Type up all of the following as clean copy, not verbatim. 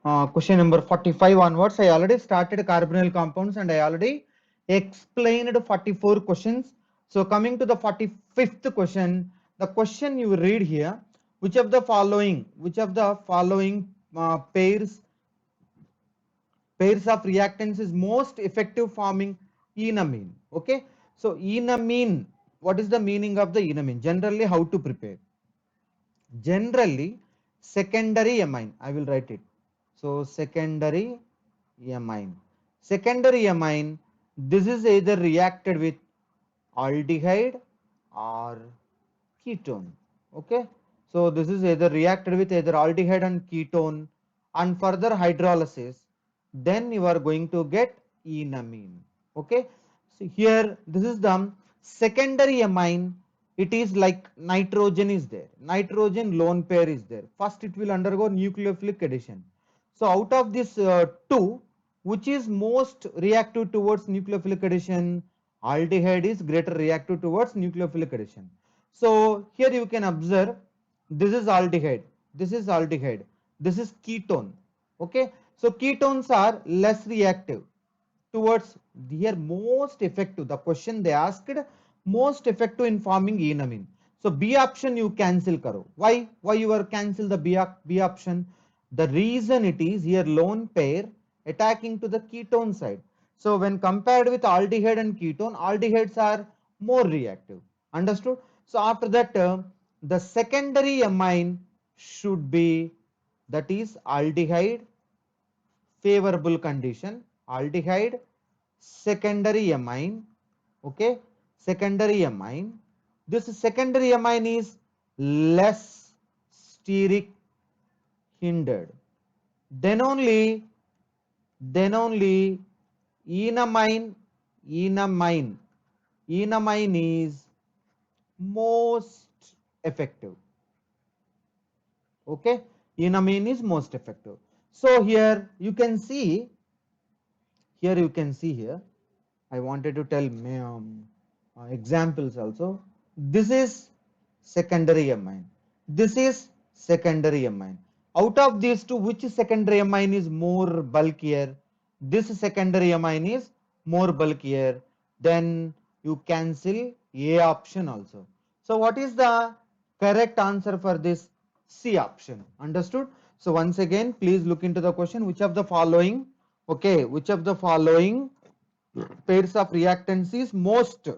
question number 45 onwards. I already started carbonyl compounds and I already explained 44 questions. So coming to the 45th question, the question you read here, which of the following pairs of reactants is most effective forming enamine? Okay, so enamine, what is the meaning of the enamine? Generally, how to prepare? Generally, secondary amine, I will write it. So secondary amine, secondary amine, this is either reacted with aldehyde or ketone. Okay, so this is either reacted with either aldehyde and ketone, and further hydrolysis, then you are going to get enamine. Okay, so here this is the secondary amine. It is like nitrogen is there, nitrogen lone pair is there. First it will undergo nucleophilic addition. So out of this two, which is most reactive towards nucleophilic addition? Aldehyde is greater reactive towards nucleophilic addition. So here you can observe, this is aldehyde, this is aldehyde, this is ketone. Okay, so ketones are less reactive towards, here most effective, the question they asked, most effective in forming enamine. So B option you cancel karo. Why you are cancel the B option? The reason it is here lone pair attacking to the ketone side. So when compared with aldehyde and ketone, aldehydes are more reactive. Understood? So after that, the secondary amine should be, that is aldehyde, favorable condition, aldehyde, secondary amine. Okay, secondary amine, this secondary amine is less steric hindered, then only enamine, enamine enamine is most effective. Okay, enamine is most effective. So here you can see, here you can see here, I wanted to tell examples also. This is secondary amine. This is secondary amine. Out of these two, which secondary amine is more bulkier? This secondary amine is more bulkier. Then you cancel A option also. So what is the correct answer for this? C option. Understood? So once again, please look into the question. Which of the following? Okay, which of the following pairs of reactants is most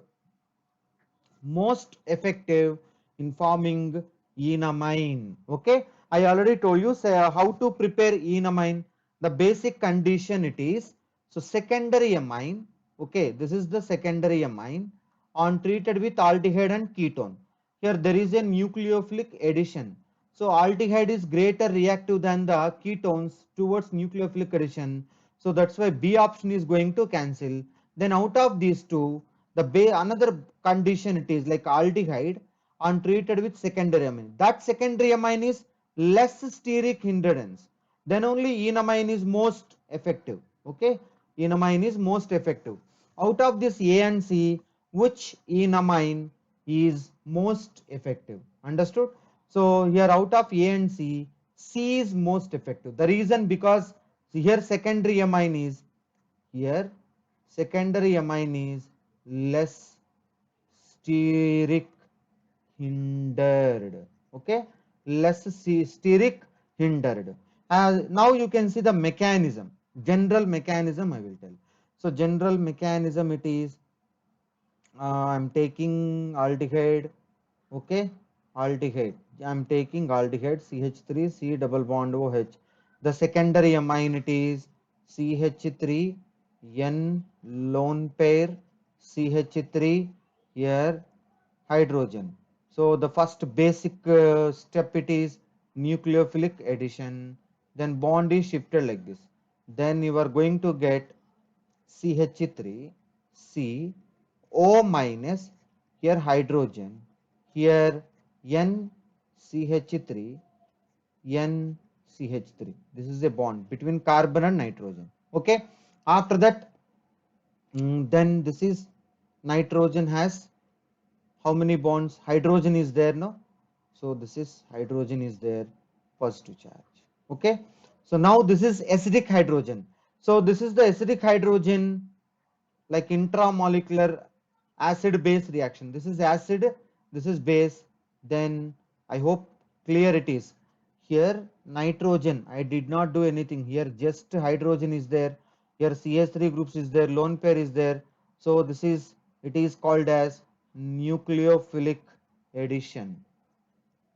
effective in forming enamine? Okay, I already told you say, how to prepare enamine. The basic condition it is, so secondary amine. Okay, this is the secondary amine on treated with aldehyde and ketone. Here there is a nucleophilic addition. So aldehyde is greater reactive than the ketones towards nucleophilic addition. So that's why B option is going to cancel. Then out of these two, the another condition it is like aldehyde on treated with secondary amine. That secondary amine is less steric hindrance. Then only enamine is most effective. Okay, enamine is most effective. Out of this A and C, which enamine is most effective? Understood? So here out of A and C, C is most effective. The reason, because here secondary amine is, here secondary amine is less steric hindered. Okay, less steric hindered. Now you can see the mechanism, general mechanism I will tell. So general mechanism it is, I'm taking aldehyde. Okay, aldehyde, I'm taking aldehyde CH3 C double bond OH. The secondary amine it is CH3 N lone pair CH3, here hydrogen. So the first basic step it is nucleophilic addition, then bond is shifted like this, then you are going to get CH3 C O minus, here hydrogen, here NCH3 NCH3. This is a bond between carbon and nitrogen. Okay, after that, then this is nitrogen has how many bonds? Hydrogen is there, no? So this is hydrogen is there, positive charge. Okay, So now this is acidic hydrogen. So this is the acidic hydrogen, like intramolecular acid base reaction. This is acid, this is base. Then I hope clear it is. Here nitrogen, I did not do anything here, just hydrogen is there. Here CH3 groups is there, lone pair is there. So this is, it is called as nucleophilic addition.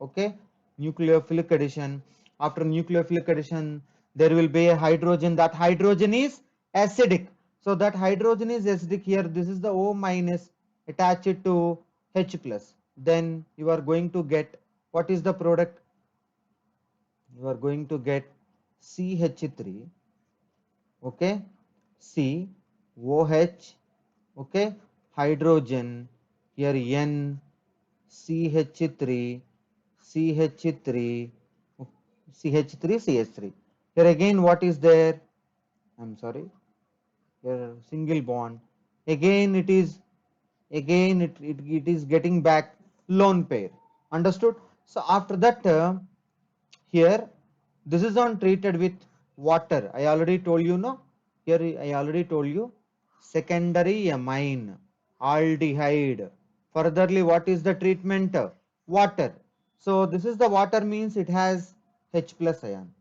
Okay, nucleophilic addition. After nucleophilic addition, there will be a hydrogen. That hydrogen is acidic. So that hydrogen is acidic. Here this is the O minus, attach it to H plus. Then you are going to get, what is the product? You are going to get CH3. Okay, C OH. Okay, hydrogen. Here N CH3, CH3, CH3, CH3. Here again what is there? I'm sorry, here single bond. Again it is, again it is getting back lone pair. Understood? So after that, here this is on treated with water. I already told you, no? Here I already told you, secondary amine, aldehyde. Furtherly, what is the treatment? Water. So this is the water, means it has H plus ion.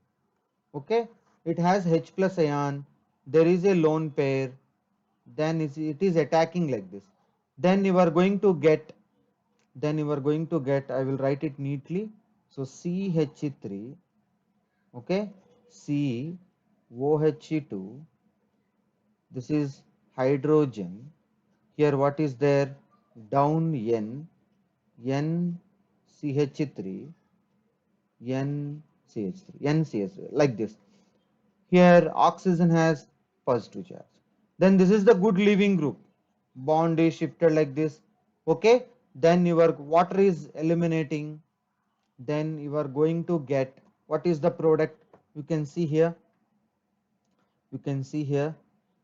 Okay, it has H plus ion. There is a lone pair. Then it is attacking like this. Then you are going to get, I will write it neatly. So CH3, okay, COH2, this is hydrogen. Here what is there? Down N, NCH3, NCH3, NCH3, like this. Here oxygen has positive charge. Then this is the good leaving group. Bond is shifted like this. Okay. Then your water is eliminating. Then you are going to get, what is the product? You can see here. You can see here,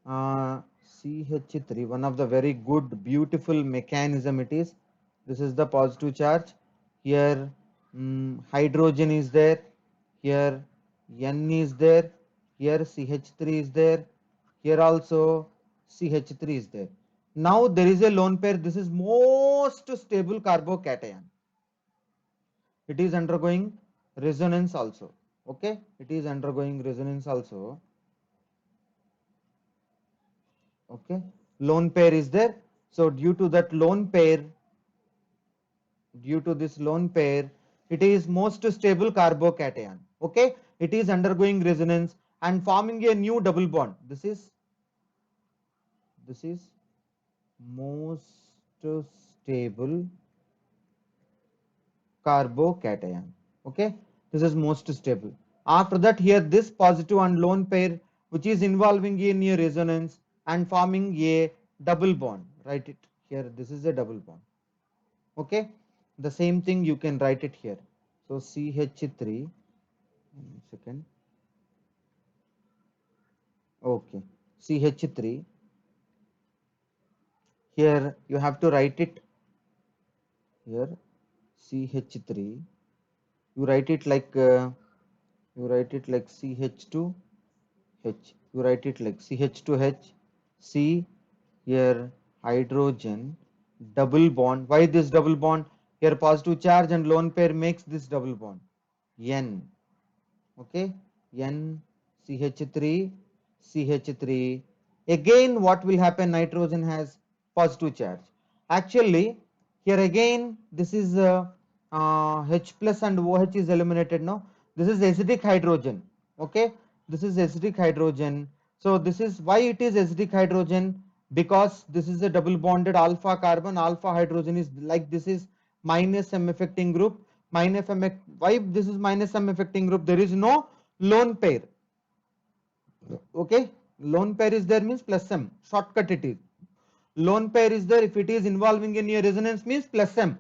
CH3, one of the very good, beautiful mechanism it is. This is the positive charge. Here hydrogen is there. Here N is there. Here CH3 is there. Here also CH3 is there. Now there is a lone pair. This is most stable carbocation. It is undergoing resonance also. Okay, it is undergoing resonance also. Okay, lone pair is there. So due to that lone pair, due to this lone pair, it is most stable carbocation. Okay, it is undergoing resonance and forming a new double bond. This is most stable carbocation. Okay, this is most stable. After that, here this positive and lone pair, which is involving in a resonance and forming a double bond. Write it here. This is a double bond. Okay, the same thing you can write it here. So CH3, second. Okay, CH3. Here you have to write it here. CH3. You write it like CH2H. You write it like CH2H. C, here hydrogen, double bond. Why this double bond? Here positive charge and lone pair makes this double bond. N. Okay, N, CH3, CH3. Again what will happen? Nitrogen has positive charge. Actually here again this is H plus and OH is eliminated now. This is acidic hydrogen. Okay, this is acidic hydrogen. So this is why it is acidic hydrogen, because this is a double bonded alpha carbon. Alpha hydrogen is like this is minus M affecting group. Minus M, why this is minus M affecting group? There is no lone pair. Okay, lone pair is there means plus M. Shortcut it is. Lone pair is there if it is involving in a resonance means plus M.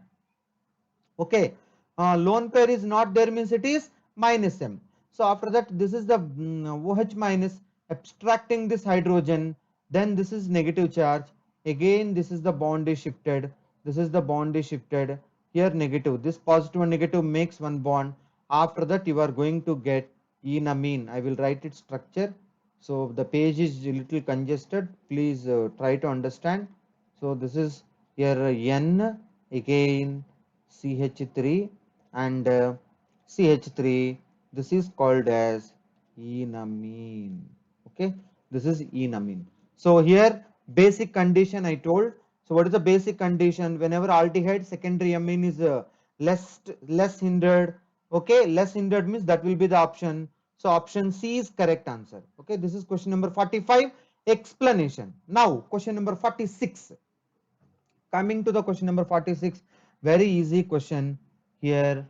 Okay, lone pair is not there means it is minus M. So after that, this is the OH minus abstracting this hydrogen. Then this is negative charge. Again this is the bond is shifted. This is the bond is shifted. Here negative. This positive and negative makes one bond. After that you are going to get enamine. I will write its structure. So the page is a little congested. Please try to understand. So this is here N again CH3 and CH3. This is called as enamine. Okay, this is enamine. So here basic condition I told. So what is the basic condition? Whenever aldehyde secondary amine is less hindered, okay, less hindered means that will be the option. So option C is correct answer. Okay, this is question number 45 explanation. Now question number 46. Coming to the question number 46, very easy question here.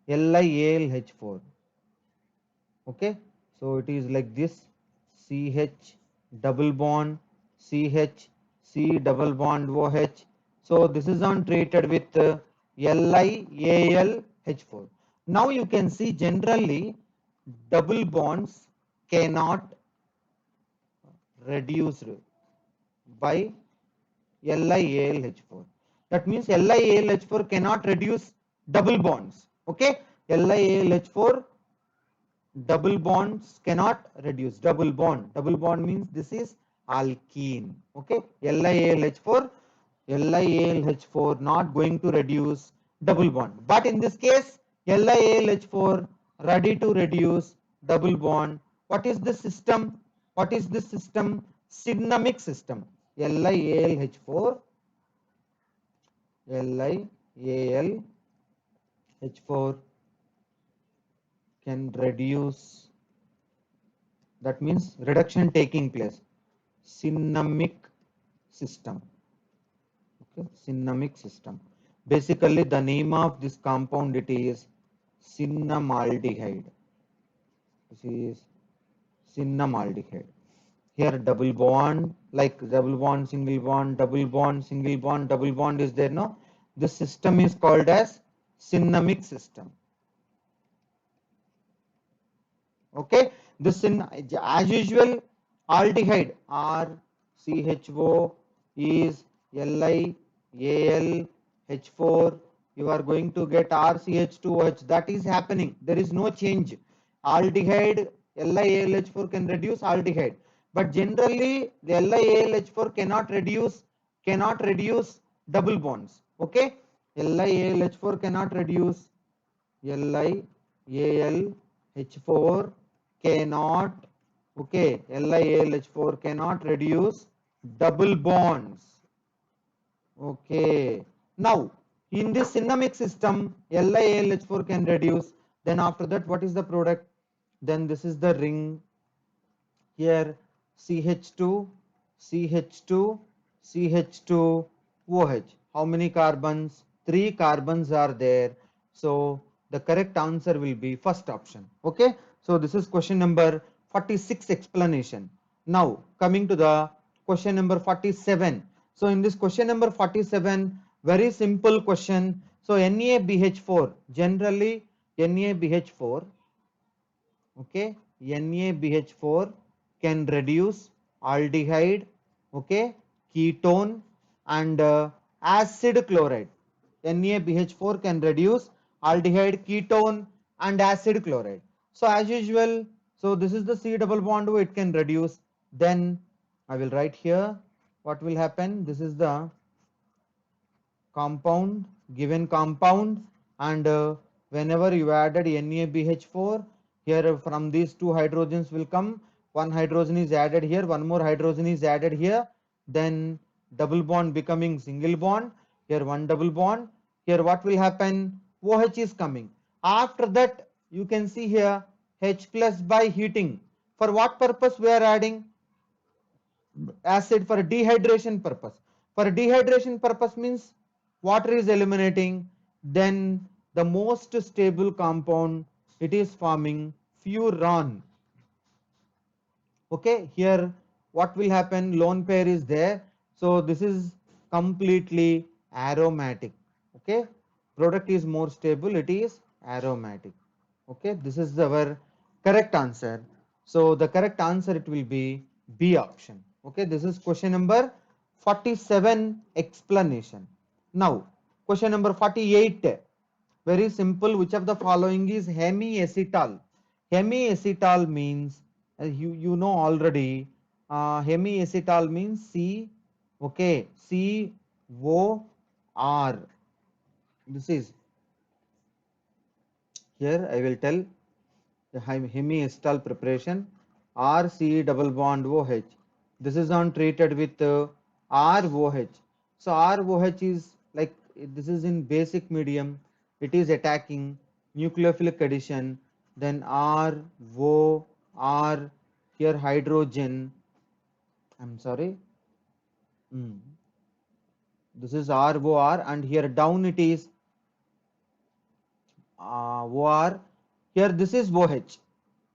LiAlH4. Okay, so it is like this: CH double bond CH, C double bond OH. So this is on treated with LiAlH4. Now you can see generally double bonds cannot reduced by LiAlH4. That means LiAlH4 cannot reduce double bonds. Okay, LiAlH4 double bonds cannot reduce double bond. Double bond means this is alkene. Okay, LiAlH4 not going to reduce double bond. But in this case, LiAlH4 ready to reduce double bond. What is the system? What is this system? Cinnamic system. LiAlH4 can reduce, that means reduction taking place, cinnamic system. Okay, cinnamic system. Basically the name of this compound, it is cinnamaldehyde. This is cinnamaldehyde. Here double bond, like double bond, single bond, double bond, single bond, double bond is there, no? This system is called as cinnamic system. Okay, this in as usual aldehyde RCHO is LiAlH4. You are going to get RCH2OH. That is happening. There is no change. Aldehyde LiAlH4 can reduce aldehyde, but generally the LiAlH4 cannot reduce double bonds. Okay, LiAlH4 cannot reduce LiAlH4 cannot, okay, LiAlH4 cannot reduce double bonds. Okay, now in this cinnamic system LiAlH4 can reduce. Then after that, what is the product? Then this is the ring here: CH2 CH2 CH2 OH. How many carbons? 3 carbons are there. So the correct answer will be first option. Okay, so this is question number 46 explanation. Now coming to the question number 47. So in this question number 47, very simple question. So NaBH4, generally NaBH4, okay, NaBH4 can reduce aldehyde, okay, ketone and acid chloride. NaBH4 can reduce aldehyde, ketone and acid chloride. So as usual, so this is the C double bond, it can reduce. Then I will write here what will happen. This is the compound, given compound, and whenever you added NaBH4, here from these two hydrogens will come, one hydrogen is added here, one more hydrogen is added here, then double bond becoming single bond, here one double bond, here what will happen? OH is coming. After that you can see here H plus by heating. For what purpose we are adding acid? For dehydration purpose. For dehydration purpose means water is eliminating, then the most stable compound, it is forming furan. Okay, here what will happen? Lone pair is there, so this is completely aromatic. Okay, product is more stable, it is aromatic. Okay, this is our correct answer. So the correct answer, it will be B option. Okay, this is question number 47 explanation. Now question number 48, very simple. Which of the following is hemiacetal? Hemiacetal means you know already. Hemiacetal means C. Okay, COR. This is here. I will tell the hemiacetal preparation. RC double bond OH. This is on treated with ROH. So ROH is like this is in basic medium. It is attacking nucleophilic addition. Then ROR here hydrogen. I'm sorry. This is ROR and here down it is OR. Here this is OH.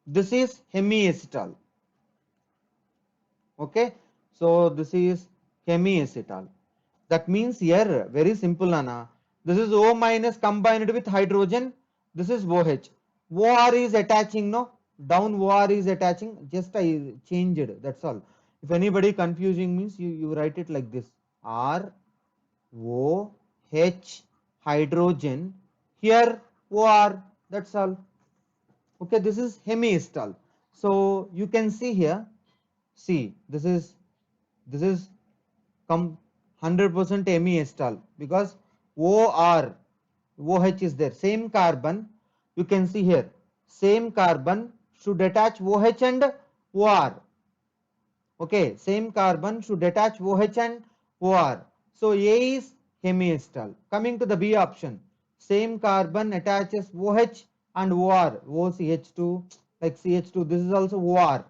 This is hemiacetal. Okay, so this is hemiacetal. That means here very simple, Anna. This is O minus combined with hydrogen. This is OH. OR is attaching, no? Down OR is attaching. Just I changed. That's all. If anybody confusing means you write it like this. R O H hydrogen. Here OR. That's all. Okay, this is hemiacetal. So you can see here. See, this is come 100% hemiacetal because OR OH is there, same carbon. You can see here, same carbon should attach OH and OR. Okay, same carbon should attach OH and OR. So A is hemiacetal. Coming to the B option, same carbon attaches OH and OR, OCH2 like CH2. This is also OR.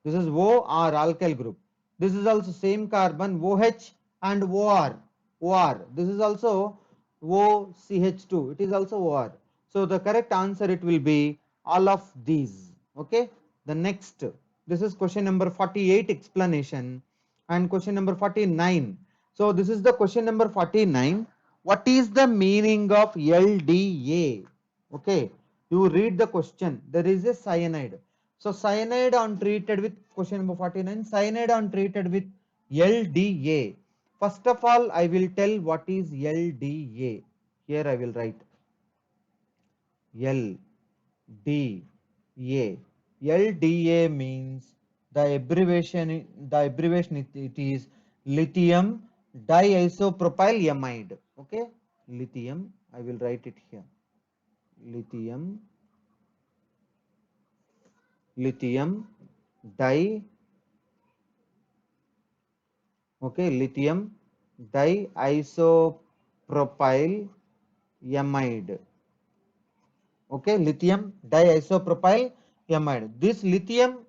This is OR alkyl group. This is also same carbon OH and OR. OR. This is also OCH2. It is also OR. So the correct answer it will be all of these. Okay. The next, this is question number 48 explanation and question number 49. So this is the question number 49. What is the meaning of LDA? Okay, you read the question. There is a cyanide. So cyanide on treated with question number 49. Cyanide on treated with LDA. First of all, I will tell what is LDA. Here I will write LDA. LDA means the abbreviation it is lithium diisopropyl amide. Okay, lithium. I will write it here. Lithium di okay lithium diisopropyl amide. Okay, lithium diisopropyl amide. This lithium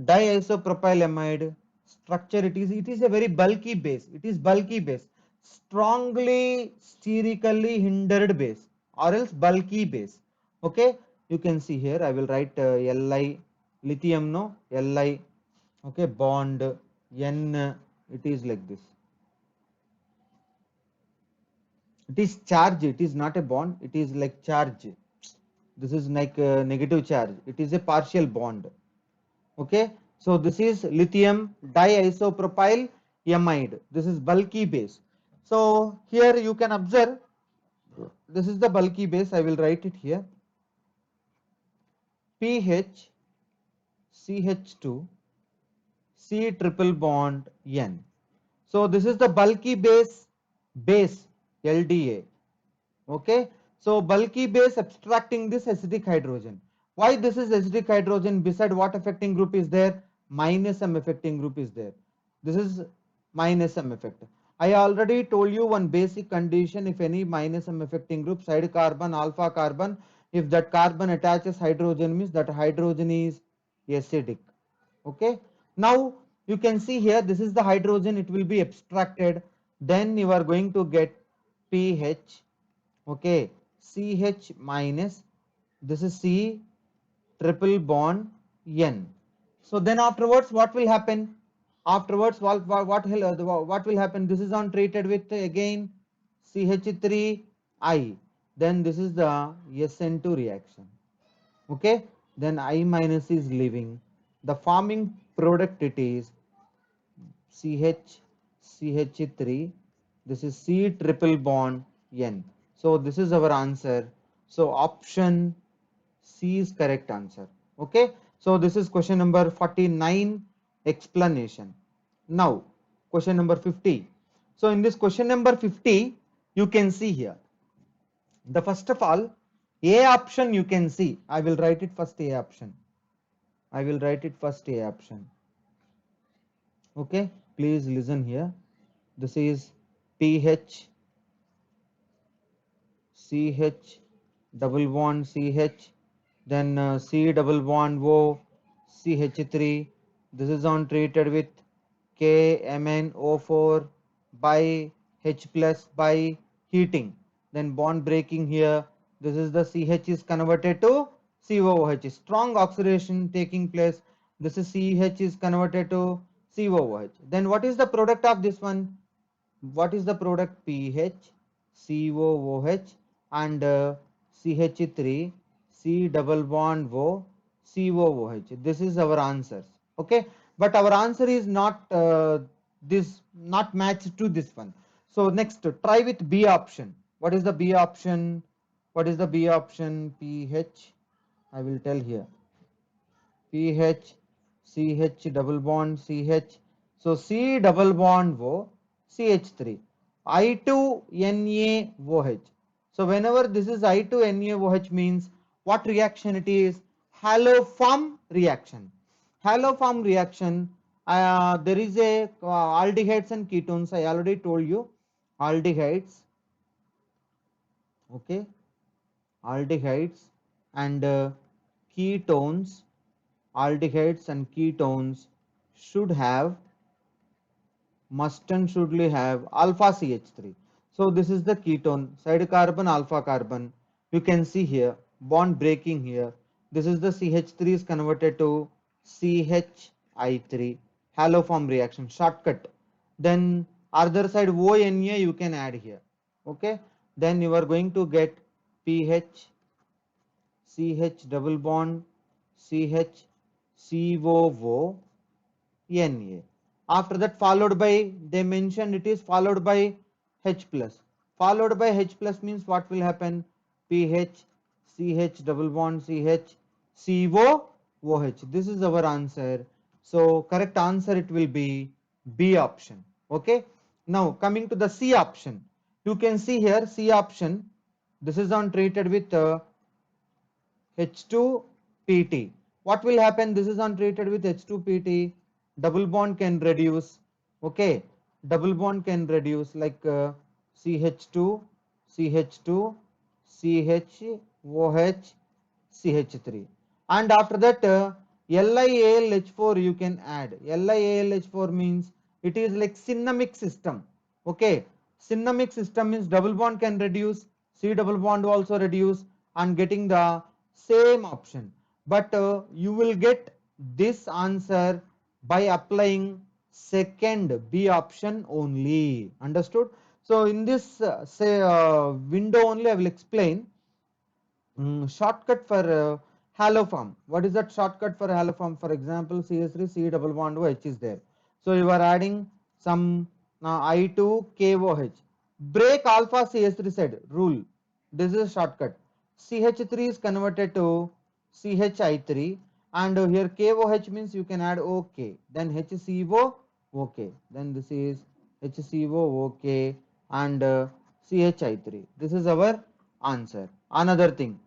diisopropyl amide structure it is a very bulky base. It is bulky base, strongly sterically hindered base or else bulky base. Okay, you can see here. I will write Li lithium no Li. Okay, bond N. It is like this. It is charge. It is not a bond. It is like charge. This is like a negative charge. It is a partial bond. Okay, so this is lithium diisopropyl amide. This is bulky base. So here you can observe this is the bulky base. I will write it here. PH CH2 C triple bond N. So this is the bulky base LDA. Okay, so bulky base abstracting this acidic hydrogen. Why this is acidic hydrogen? Beside what affecting group is there? Minus M affecting group is there. This is minus M effect. I already told you one basic condition. If any minus M affecting group, side carbon, alpha carbon, if that carbon attaches hydrogen means that hydrogen is acidic. Okay, now you can see here this is the hydrogen, it will be abstracted, then you are going to get pH. Okay, CH minus, this is C triple bond N. So then afterwards what will happen? Afterwards what will happen? This is on treated with again CH3I. Then this is the SN2 reaction. Okay, then I minus is leaving. The forming product it is CH3. This is C triple bond N. So this is our answer. So option C is correct answer. Okay, so this is question number 49 explanation. Now question number 50. So in this question number 50, you can see here the first of all A option. You can see I will write it first. A option, I will write it first. A option. Okay, please listen here. This is PH CH double bond CH, then C double bond O CH3. This is on treated with KMnO4 by H plus by heating. Then bond breaking here. This is the CH is converted to COOH. Strong oxidation taking place. This is CH is converted to COOH. Then what is the product of this one? What is the product? PH COOH and CH3 C double bond O COOH. This is our answers. Okay, but our answer is not not matched to this one. So next, try with B option. What is the B option? What is the B option? PH, I will tell here. PH CH double bond CH. So C double bond O CH3 I2NaOH. So whenever this is I2NaOH means what reaction it is? Haloform reaction. Haloform reaction. There is a aldehydes and ketones. I already told you aldehydes. Okay, aldehydes and ketones. Aldehydes and ketones should have, must and shouldly have alpha CH3. So this is the ketone, side carbon, alpha carbon. You can see here bond breaking here. This is the CH3 is converted to CHI3, haloform reaction, shortcut. Then other side ONA you can add here. Okay, then you are going to get PH CH double bond CH COO Na. After that followed by, they mentioned it is followed by H plus. Followed by H plus means what will happen? PH CH double bond CH COOH. This is our answer. So correct answer it will be B option. Okay. Now coming to the C option. You can see here C option. This is on treated with H2PT. What will happen? This is untreated with H2PT. Double bond can reduce. Okay, double bond can reduce like CH2, CH2, CHOH, CH3. And after that, LiAlH4 you can add. LiAlH4 means it is like cinnamic system. Okay, cinnamic system means double bond can reduce, C double bond also reduce, and getting the same option. But you will get this answer by applying second B option only. Understood? So in this window only I will explain shortcut for haloform. What is that shortcut for haloform? For example, CS3 C double bond OH is there. So you are adding some I2 KOH. Break alpha CS3 side rule. This is a shortcut. CH3 is converted to CHI3 and here KOH means you can add OK. Then HCO OK. Then this is HCO OK and CHI3. This is our answer. Another thing,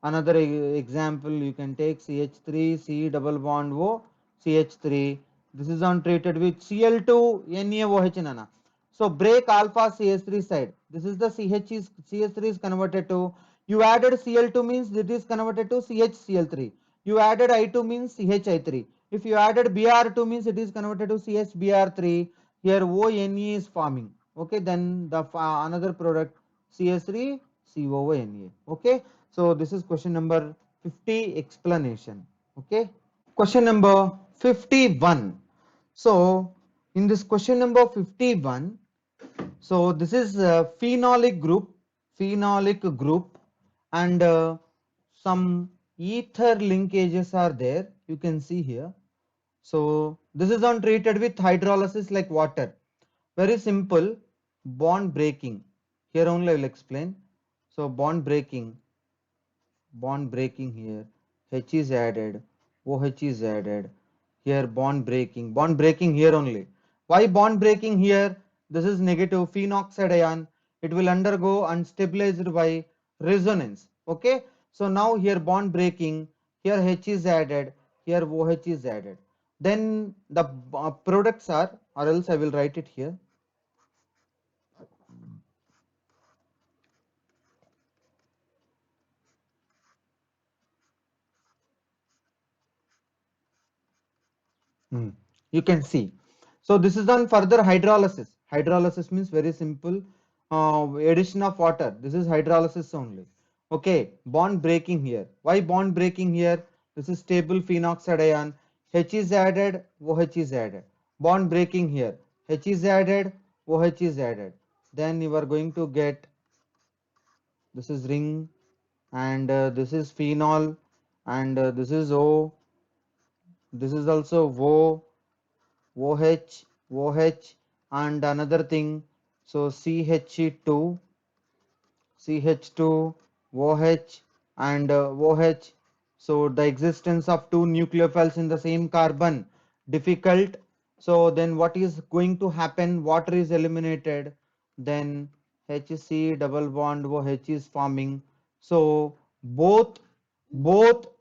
another example you can take CH3 C double bond O CH3. This is on treated with Cl2 NaOH nana. So break alpha CH3 side. This is the CH3 is converted to, you added Cl2 means it is converted to CHCl3. You added I2 means CHI3. If you added Br2 means it is converted to CHBr3. Here ONA is forming. Okay, then the another product CS3 COONA. Okay, so this is question number 50 explanation. Okay, question number 51. So in this question number 51, so this is a phenolic group and some ether linkages are there. You can see here. So this is on treated with hydrolysis like water. Very simple. Bond breaking. Here only I will explain. So bond breaking here. H is added. OH is added. Here bond breaking here only. Why bond breaking here? This is negative phenoxide ion. It will undergo unstabilized by resonance. Okay. So now here bond breaking, here H is added, here OH is added. Then the products are, or else I will write it here. You can see. So this is on further hydrolysis. Hydrolysis means very simple addition of water. This is hydrolysis only. Okay, bond breaking here. Why bond breaking here? This is stable phenoxide ion. H is added, OH is added. Bond breaking here. H is added, OH is added. Then you are going to get, this is ring, and this is phenol, and this is O. This is also O. OH, OH, and another thing. So CH2, CH2, OH, and OH. So the existence of two nucleophiles in the same carbon difficult. So then what is going to happen? Water is eliminated. Then HC double bond OH is forming. So both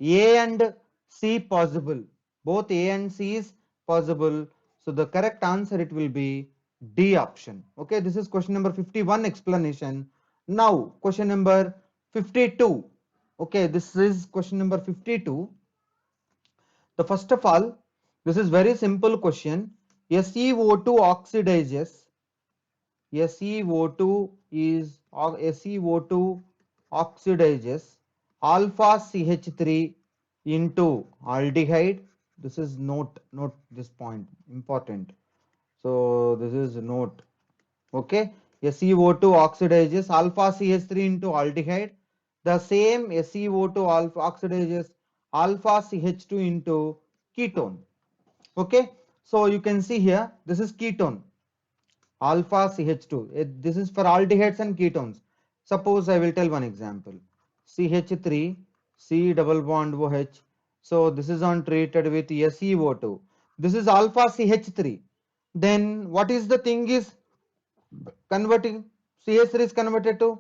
A and C possible. Both A and C is possible. So the correct answer it will be D option. Okay, this is question number 51 explanation. Now question number 52. Okay, this is question number 52. The first of all, this is very simple question. SeO2 oxidizes. SeO2 is SeO2 oxidizes alpha CH3 into aldehyde. This is note this point important. So this is note. Okay, SeO2 oxidizes alpha CH3 into aldehyde. The same SeO2 alpha oxidizes alpha CH2 into ketone. Okay, so you can see here this is ketone alpha CH2. This is for aldehydes and ketones. Suppose I will tell one example. CH3 C double bond OH. So this is on treated with SeO2. This is alpha CH3. Then what is the thing is converting, CH3 is converted to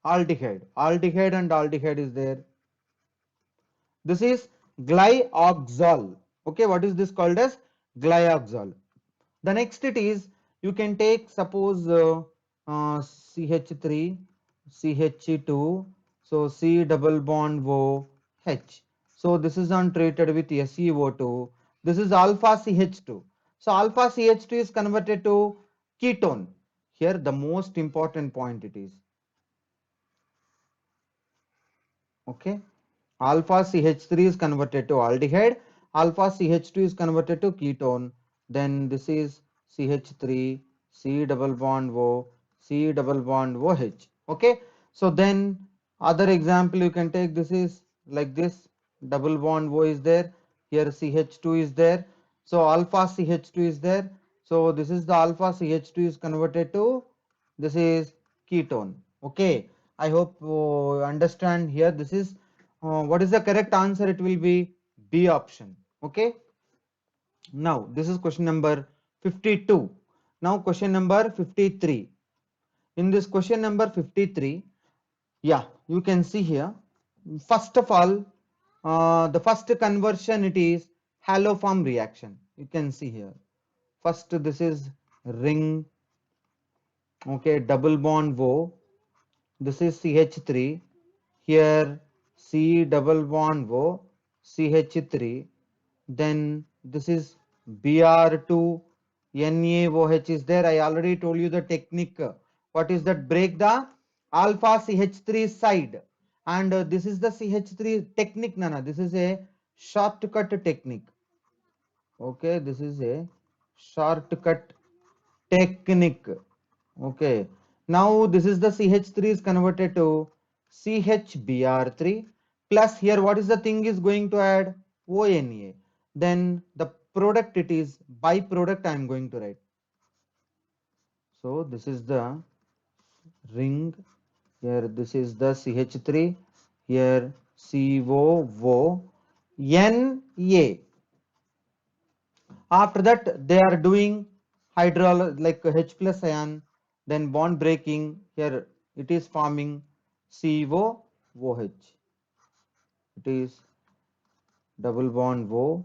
aldehyde. Aldehyde and aldehyde is there. This is glyoxal. Okay, what is this called as? Glyoxal. The next it is, you can take suppose CH3, CH2, so C double bond OH. So this is untreated with SeO2. This is alpha CH2. So alpha CH2 is converted to ketone. Here the most important point it is. Okay. Alpha CH3 is converted to aldehyde, alpha CH2 is converted to ketone, then this is CH3, C double bond O, C double bond OH. Okay, so then other example you can take, this is like this, double bond O is there, here CH2 is there, so alpha CH2 is there, so this is the alpha CH2 is converted to, this is ketone. Okay, I hope understand here. This is what is the correct answer? It will be B option. Okay. Now this is question number 52. Now question number 53. In this question number 53, yeah, you can see here. First of all, the first conversion it is haloform reaction. You can see here. First this is ring. Okay, double bond O. This is CH3. Here C double bond O, CH3. Then this is Br2 NaOH is there. I already told you the technique. What is that? Break the alpha CH3 side, and this is the CH3 technique. Nana, this is a shortcut technique. Okay, this is a shortcut technique. Okay, now this is the CH3 is converted to CHBr3 plus here what is the thing is going to add ONA. Then the product it is byproduct I am going to write. So this is the ring, here this is the CH3, here COO, Na. After that, they are doing hydrol like H plus ion, then bond breaking. Here it is forming COOH. It is double bond O.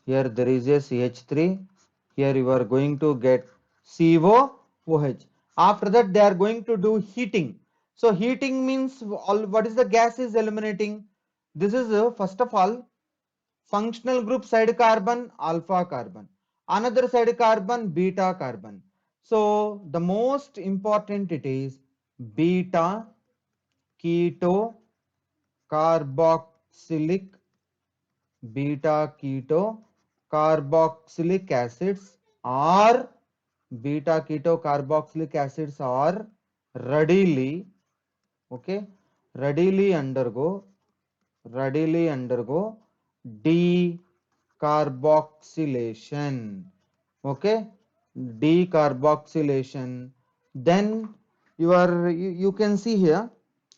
Here there is a CH3. Here you are going to get COOH. After that, they are going to do heating. So heating means what is the gas is eliminating? This is first of all functional group side carbon alpha carbon, another side carbon beta carbon. So the most important it is beta keto carboxylic beta keto carboxylic acids or beta keto carboxylic acids are readily okay readily undergo decarboxylation. Okay, decarboxylation. Then you can see here,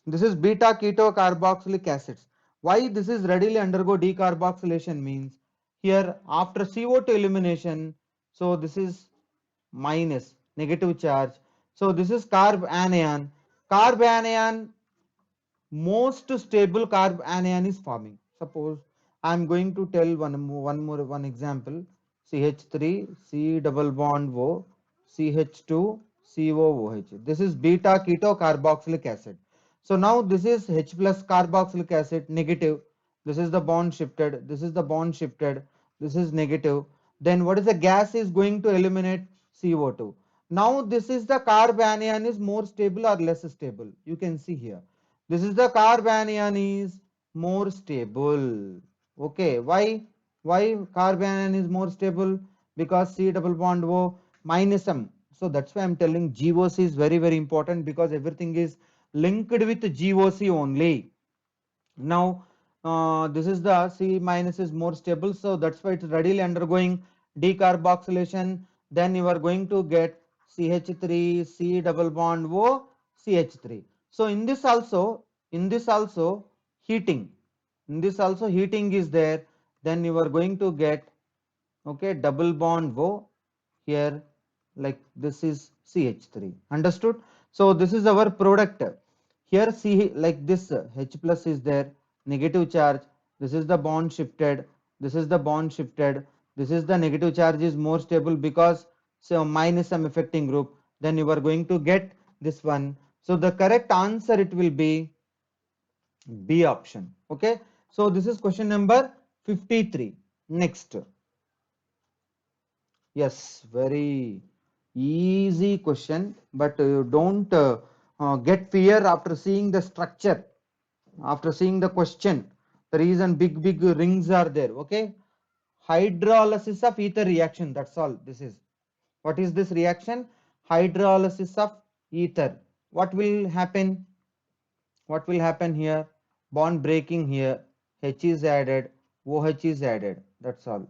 this is beta keto carboxylic acids. Why this is readily undergo decarboxylation means here after CO2 elimination, so this is minus negative charge. So this is carb anion. Carb anion, most stable carb anion is forming. Suppose I am going to tell one example. CH3 C double bond O CH2 COOH. This is beta keto carboxylic acid. So now this is H plus carboxylic acid negative. This is the bond shifted. This is the bond shifted. This is negative. Then what is the gas is going to eliminate CO2. Now this is the carb anion is more stable or less stable. You can see here. This is the carb anion is more stable. Okay, why carb anion is more stable? Because C double bond O minus M. So that's why I'm telling GOC is very important, because everything is linked with GOC only. Now this is the C minus is more stable, so that's why it's readily undergoing decarboxylation. Then you are going to get CH3 C double bond O CH3. So in this also heating, in this also heating is there. Then you are going to get okay double bond O here, like this is CH3. Understood? So this is our product. Here C like this H plus is there, negative charge. This is the bond shifted. This is the bond shifted. This is the negative charge is more stable because so minus some affecting group. Then you are going to get this one. So the correct answer it will be B option. Okay. So this is question number 53. Next. Yes, very easy question, but don't get fear after seeing the structure, after seeing the question. The reason big rings are there. Okay, hydrolysis of ether reaction. That's all. This is what is this reaction? Hydrolysis of ether. What will happen? What will happen here? Bond breaking here. H is added. OH is added. That's all.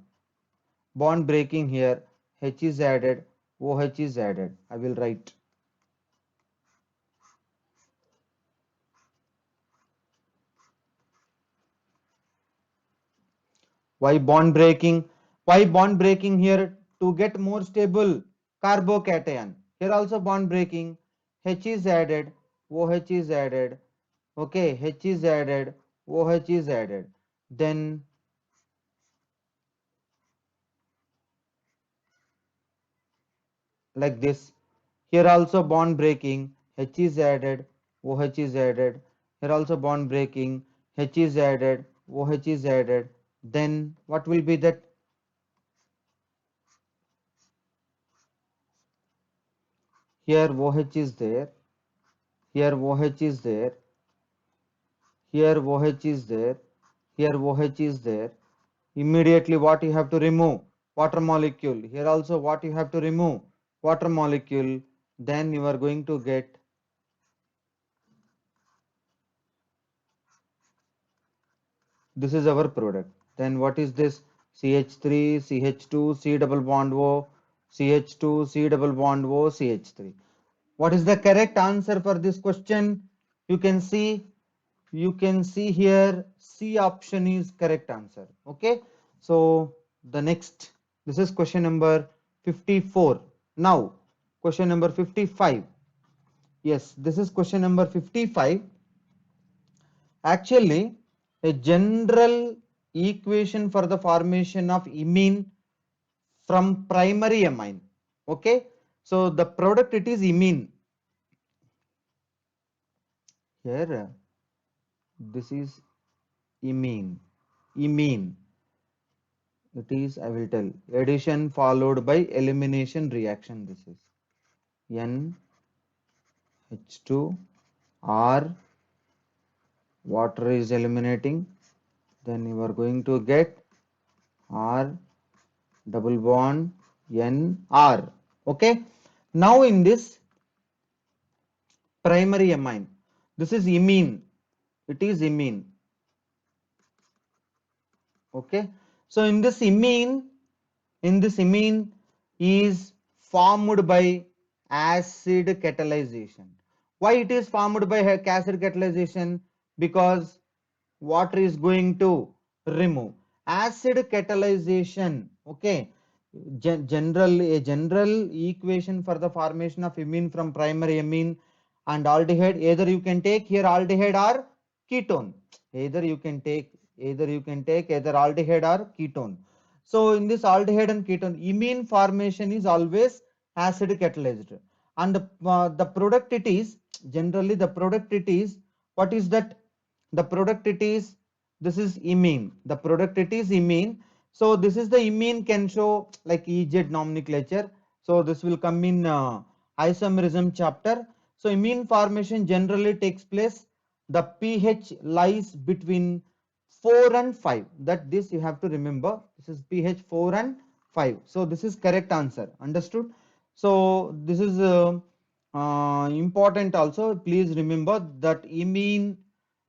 Bond breaking here, H is added, OH is added. I will write. Why bond breaking? Why bond breaking here? To get more stable carbocation. Here also bond breaking. H is added, OH is added. Okay, H is added, OH is added. Then like this. Here also bond breaking, H is added, OH is added. Here also bond breaking, H is added, OH is added. Then what will be that? Here OH is there, here OH is there, here OH is there, here OH is there. Immediately what you have to remove? Water molecule. Here also what you have to remove? Water molecule. Then you are going to get this is our product. Then what is this? CH3, CH2, C double bond O, CH2, C double bond O, CH3. What is the correct answer for this question? You can see You can see here C option is correct answer. Okay, so the next, this is question number 54. Now question number 55. Yes, this is question number 55. Actually, a general equation for the formation of imine from primary amine. Okay, so the product, it is imine. Here this is imine. Imine, it is, I will tell, addition followed by elimination reaction. This is NH2, R, water is eliminating, then you are going to get R double bond N R. Okay, now in this primary amine, this is imine, it is imine. Okay, so in this imine, is formed by acid catalyzation. Why it is formed by acid catalyzation? Because water is going to remove. Acid catalyzation. Okay, a general equation for the formation of imine from primary amine and aldehyde. Either you can take here aldehyde or ketone. Either aldehyde or ketone. So in this aldehyde and ketone, imine formation is always acid catalyzed, and the product it is, generally the product it is, what is that? The product it is, this is imine. The product it is imine. So this is the imine, can show like EZ nomenclature. So this will come in isomerism chapter. So imine formation generally takes place, the pH lies between 4 and 5. That this you have to remember. This is pH 4 and 5. So this is correct answer. Understood? So this is important also. Please remember that imine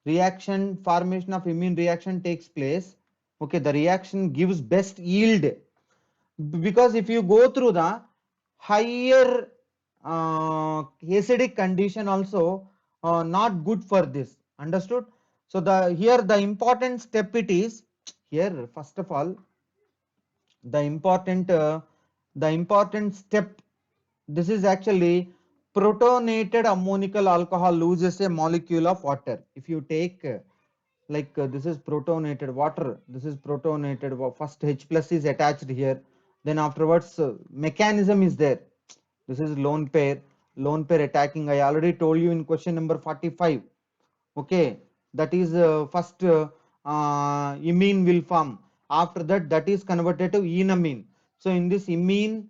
reaction, formation of imine reaction takes place. Okay, the reaction gives best yield, because if you go through the higher acidic condition also, not good for this. Understood? So the here the important step it is, here first of all the important step, this is actually protonated ammonical alcohol loses a molecule of water. If you take this is protonated water, this is protonated, first H plus is attached here, then afterwards mechanism is there. This is lone pair attacking. I already told you in question number 45. Okay, that is first imine will form. After that, that is converted to enamine. So in this imine,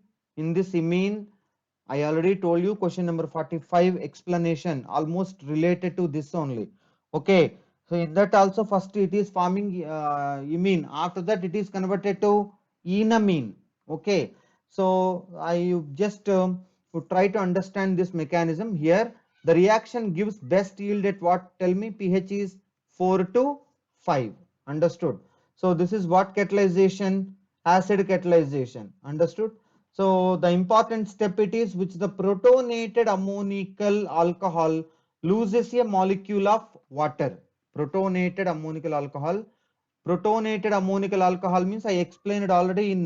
I already told you question number 45 explanation almost related to this only. Okay, so in that also first it is forming imine. After that it is converted to enamine. Okay, so I just try to understand this mechanism here. The reaction gives best yield at what? Tell me, pH is 4 to 5. Understood? So this is what catalyzation? Acid catalyzation. Understood? So the important step it is, which the protonated ammonical alcohol loses a molecule of water. Protonated ammonical alcohol. Protonated ammonical alcohol means I explained already in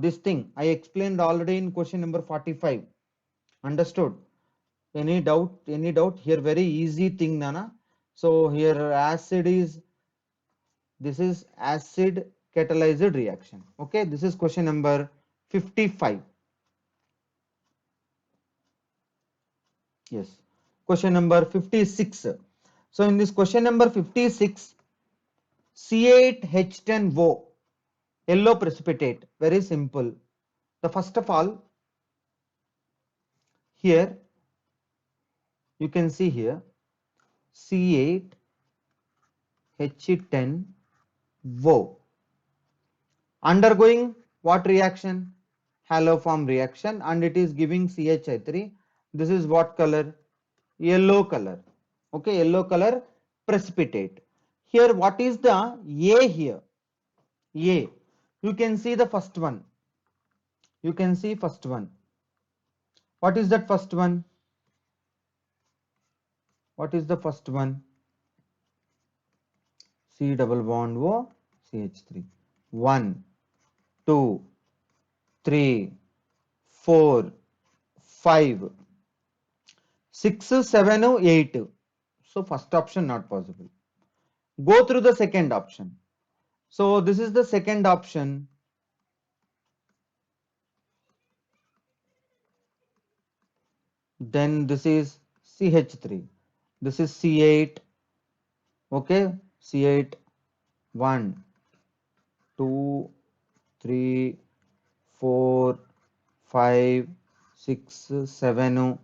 this thing. I explained already in question number 45. Understood? Any doubt? Any doubt? Here very easy thing, Nana. So here acid is, this is acid catalyzed reaction. Okay, this is question number 55. Yes. Question number 56. So in this question number 56, C8H10O, yellow precipitate. Very simple. The first of all, here you can see here C8H10O undergoing what reaction? Haloform reaction, and it is giving CHI3. This is what color? Yellow color. Okay, yellow color precipitate. Here what is the A here? A. You can see the first one. You can see first one. What is that first one? What is the first one? C double bond O, CH3. 1, 2, 3, 4, 5, 6, 7, 8. So first option not possible. Go through the second option. So this is the second option. Then this is CH3. This is C8. Okay, C8. 1, 2, 3, 4, 5, 6, 7,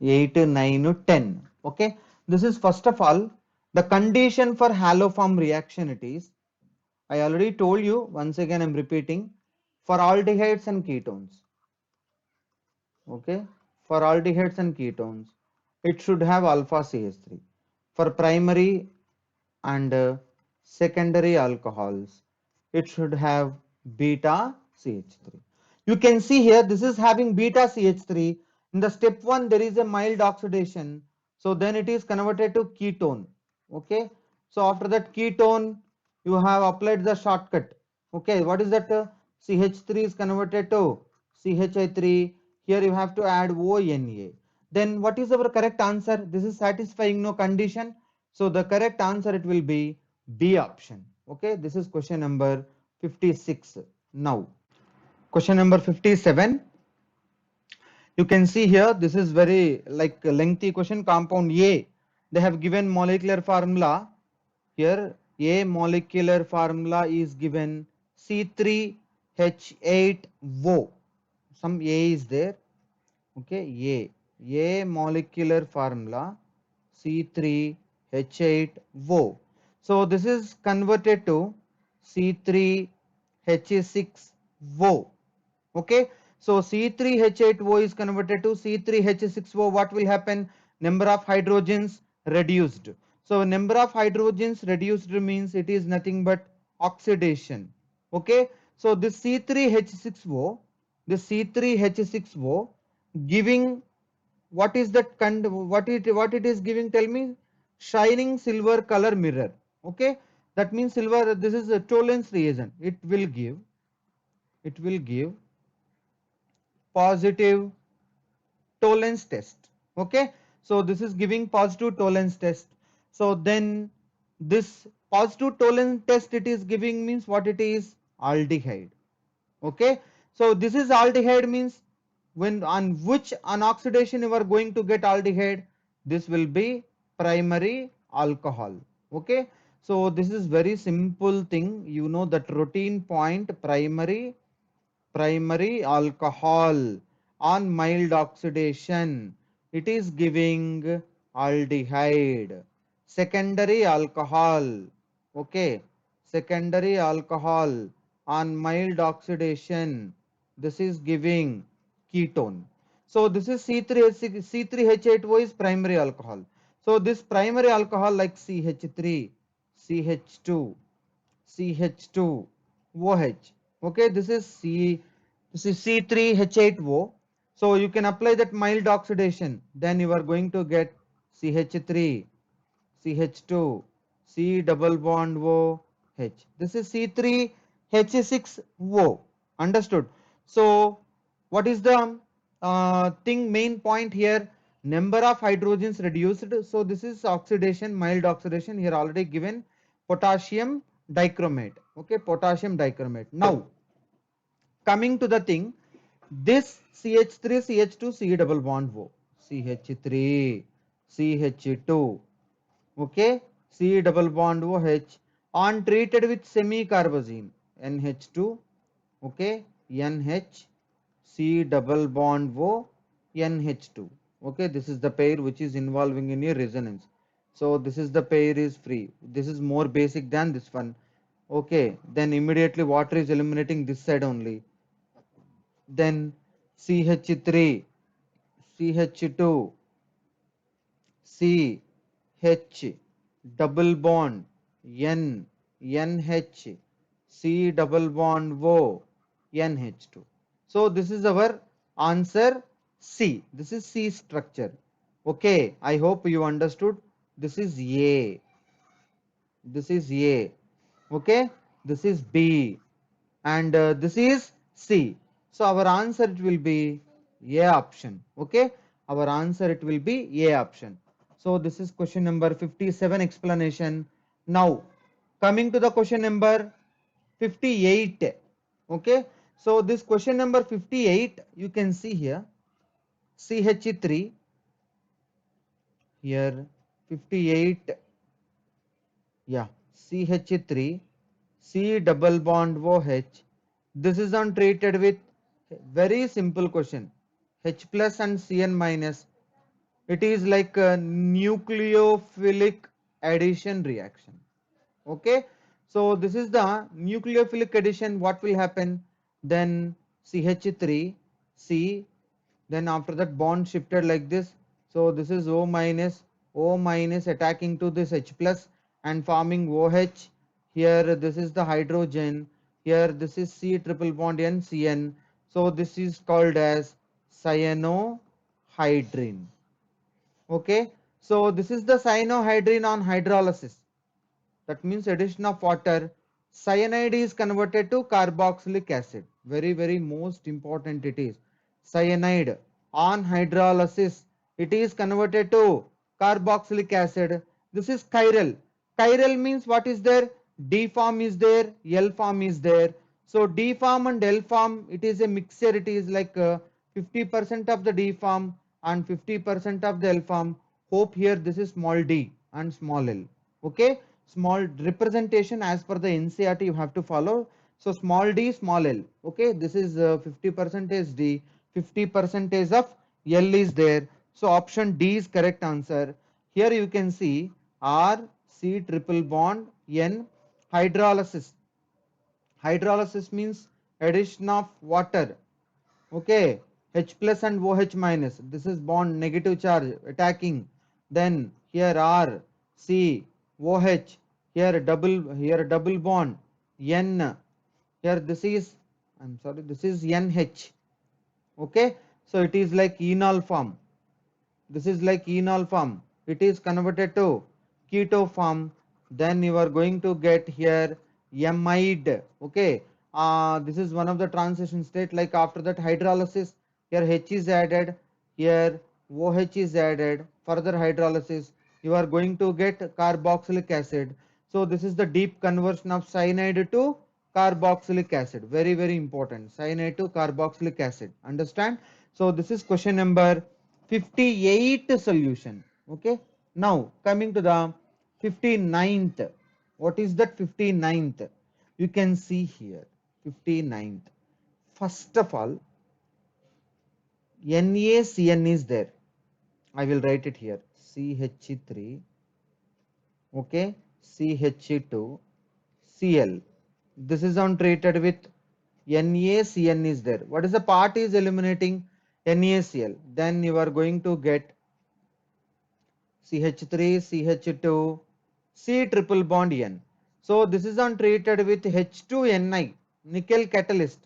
8, 9, 10. Okay, this is first of all the condition for haloform reaction. It is, I already told you, once again I'm repeating, for aldehydes and ketones. Okay, for aldehydes and ketones, it should have alpha CH3. For primary and secondary alcohols, it should have beta CH3. You can see here this is having beta CH3. In the step 1 there is a mild oxidation, so then it is converted to ketone. Okay, so after that ketone you have applied the shortcut. Okay, what is that? CH3 is converted to CHI3. Here you have to add ONA. Then what is our correct answer? This is satisfying no condition. So the correct answer it will be B option. Okay, this is question number 56. Now, question number 57. You can see here, this is very like a lengthy question. Compound A, they have given molecular formula. Here, A molecular formula is given C3H8O. Some A is there. Okay, A molecular formula C3H8O. So this is converted to C3H6O. Okay, so C3H8O is converted to C3H6O. What will happen? Number of hydrogens reduced. So number of hydrogens reduced means it is nothing but oxidation. Okay, so this C3H6O, this C3H6O giving, what is that what it is giving? Tell me. Shining silver color mirror. Okay, that means silver. This is a Tollens reagent. It will give positive Tollens test. Okay, so this is giving positive Tollens test. So then this positive Tollens test it is giving means what it is? Aldehyde. Okay, so this is aldehyde means when on which on oxidation you are going to get aldehyde, this will be primary alcohol. Okay, so this is very simple thing, you know that routine point. Primary alcohol on mild oxidation, it is giving aldehyde. Secondary alcohol, okay, secondary alcohol on mild oxidation, this is giving ketone. So this is C3H8O is primary alcohol. So this primary alcohol like CH3, CH2, CH2, OH. Okay, this is C3H8O. So you can apply that mild oxidation. Then you are going to get CH3, CH2, C double bond O, H. This is C3H6O. Understood? So what is the thing main point here? Number of hydrogens reduced. So this is oxidation, mild oxidation. Here already given potassium dichromate. Okay, potassium dichromate. Now coming to the thing, this CH3, CH2, C double bond O, CH3, CH2, okay, C double bond OH on treated with semi-carbazine, NH2, okay, NH, C double bond O, NH2, okay, this is the pair which is involving in a resonance. So this is the pair is free. This is more basic than this one. Okay, then immediately water is eliminating this side only. Then CH3, CH2, C, H, double bond, N, NH, C double bond O, NH2. So this is our answer C. This is C structure. Okay, I hope you understood. This is A. this is A, okay, this is B, and this is C. So our answer it will be A option, okay, our answer it will be A option. So this is question number 57 explanation. Now coming to the question number 58, okay, so this question number 58 you can see here CH3 here 58, yeah, CH3 C double bond OH. This is on treated with very simple question, H plus and Cn minus. It is like a nucleophilic addition reaction, okay. So this is the nucleophilic addition. What will happen then? CH3 C, then after that bond shifted like this, so this is O minus attacking to this H plus and forming OH. Here this is the hydrogen, here this is C triple bond N Cn, so this is called as cyanohydrine, okay. So this is the cyanohydrine on hydrolysis, that means addition of water, cyanide is converted to carboxylic acid. Very, very most important it is. Cyanide on hydrolysis, it is converted to carboxylic acid. This is chiral. Chiral means what is there? D form is there, L form is there. So D form and L form, it is a mixture. It is like 50% of the D form and 50% of the L form. Hope here this is small d and small l. Okay, small representation as per the NCERT you have to follow. So small d, small l. Okay, this is 50% d, 50% of l is there. So option D is correct answer. Here you can see R C triple bond N hydrolysis. Hydrolysis means addition of water, okay, H plus and OH minus, this is bond negative charge attacking, then here R C OH, here double bond N, here this is, I'm sorry, this is NH, okay. So it is like enol form, this is like enol form, it is converted to keto form, then you are going to get here amide, okay. This is one of the transition state, like after that hydrolysis, here H is added, here OH is added, further hydrolysis you are going to get carboxylic acid. So this is the deep conversion of cyanide to carboxylic acid, very, very important, cyanide to carboxylic acid, understand. So this is question number 58 solution, okay. Now coming to the 59th, what is that 59th? You can see here 59th, first of all NaCN is there, I will write it here, CH3, okay, CH2 Cl, this is on treated with NaCN is there. What is the part is eliminating? NaCl, then you are going to get CH3, CH2, C triple bond N. So this is on treated with H2Ni, nickel catalyst.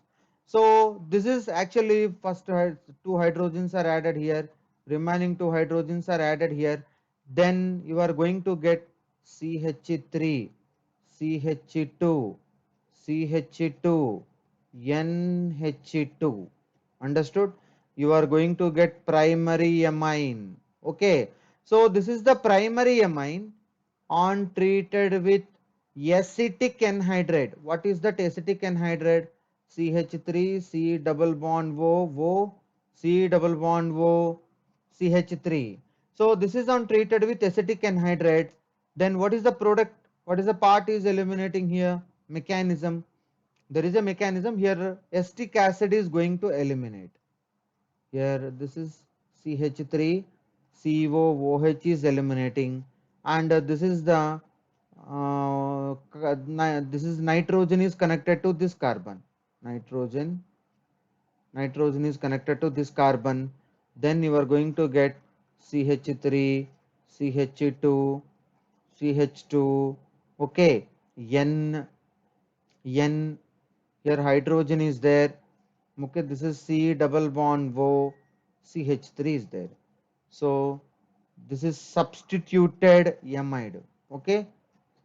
So this is actually first two hydrogens are added here, remaining two hydrogens are added here. Then you are going to get CH3, CH2, CH2, NH2. Understood? You are going to get primary amine. Okay. So this is the primary amine on treated with acetic anhydride. What is that acetic anhydride? CH3, C double bond O, C double bond O, CH3. So this is on treated with acetic anhydride. Then what is the product? What is the part is eliminating here? Mechanism. There is a mechanism here. Acetic acid is going to eliminate. Here this is CH3, COOH is eliminating, and this is the this is nitrogen is connected to this carbon. Nitrogen is connected to this carbon. Then you are going to get CH3, CH2, CH2. Okay, N. Here hydrogen is there. Okay, this is C double bond O, CH3 is there. So this is substituted amide. Okay,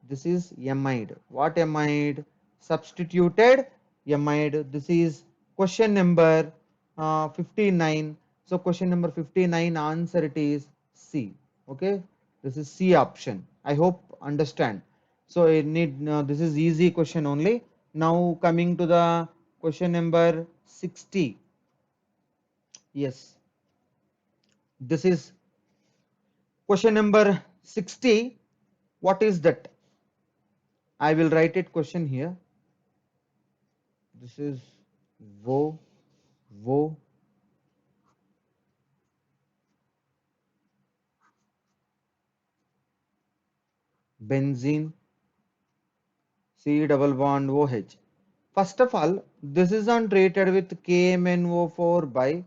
This is amide. What amide? Substituted amide. This is question number 59. So question number 59 answer it is C. Okay, this is C option. I hope understand. So it need this is easy question only. Now coming to the question number 60. Yes, this is question number 60. What is that? I will write it question here. This is wo benzene C double bond OH. First of all, this is untreated with KMnO4 by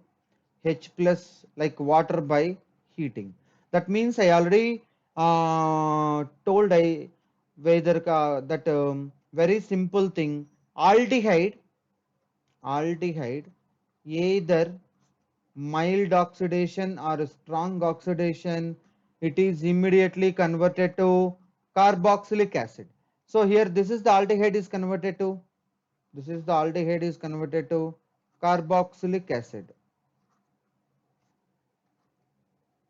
H plus like water by heating. That means I already told I whether that very simple thing aldehyde either mild oxidation or strong oxidation, it is immediately converted to carboxylic acid. So here this is the aldehyde is converted to carboxylic acid.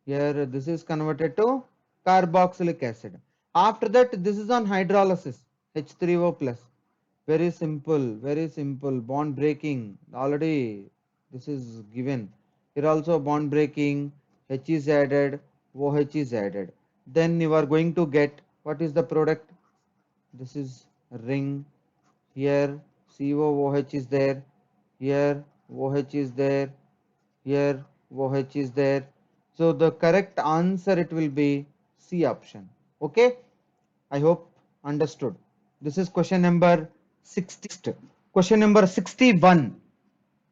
Here this is converted to carboxylic acid. After that this is on hydrolysis H3O plus. Very simple bond breaking already this is given. Here also bond breaking, H is added, OH is added. Then you are going to get what is the product? This is ring. Here COOH is there, here OH is there, here OH is there. So the correct answer it will be C option. Okay, I hope understood. This is question number 60. Question number 61.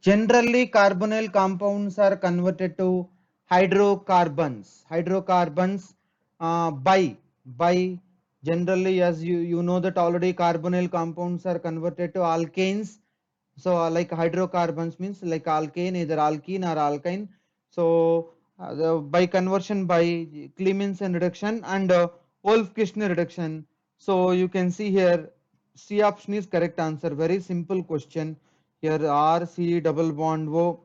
Generally carbonyl compounds are converted to hydrocarbons. Hydrocarbons by generally, as you know that already carbonyl compounds are converted to alkanes. So like hydrocarbons means like alkane, either alkene or alkyne. So by conversion by Clemmensen reduction and Wolff-Kishner reduction. So you can see here C option is correct answer. Very simple question. Here R C double bond O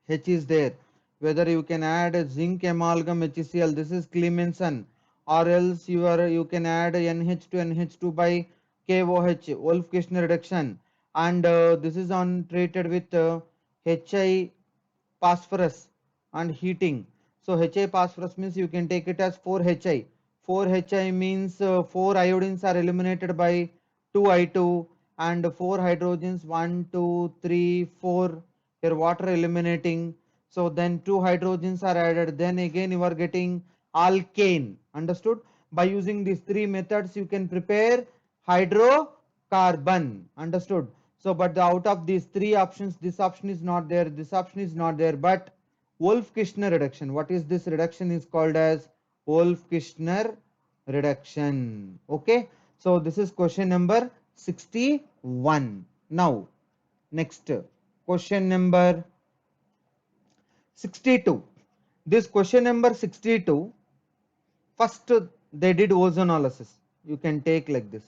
H is there. Whether you can add zinc amalgam HCl, this is Clemmensen, or else you can add NH to NH2 by KOH, Wolff-Kishner reduction, and this is on treated with HI phosphorus and heating. So HI phosphorus means you can take it as 4HI. 4HI means 4 iodines are eliminated by 2I2 and 4 hydrogens 1, 2, 3, 4 here water eliminating. So then 2 hydrogens are added. Then again you are getting alkane. Understood? By using these 3 methods you can prepare hydrocarbon. Understood? So but out of these 3 options this option is not there, this option is not there, but Wolff-Kishner reduction. What is this reduction is called as Wolff-Kishner reduction. Okay, so this is question number 61. Now next question number 62. This question number 62, first they did ozonolysis. You can take like this.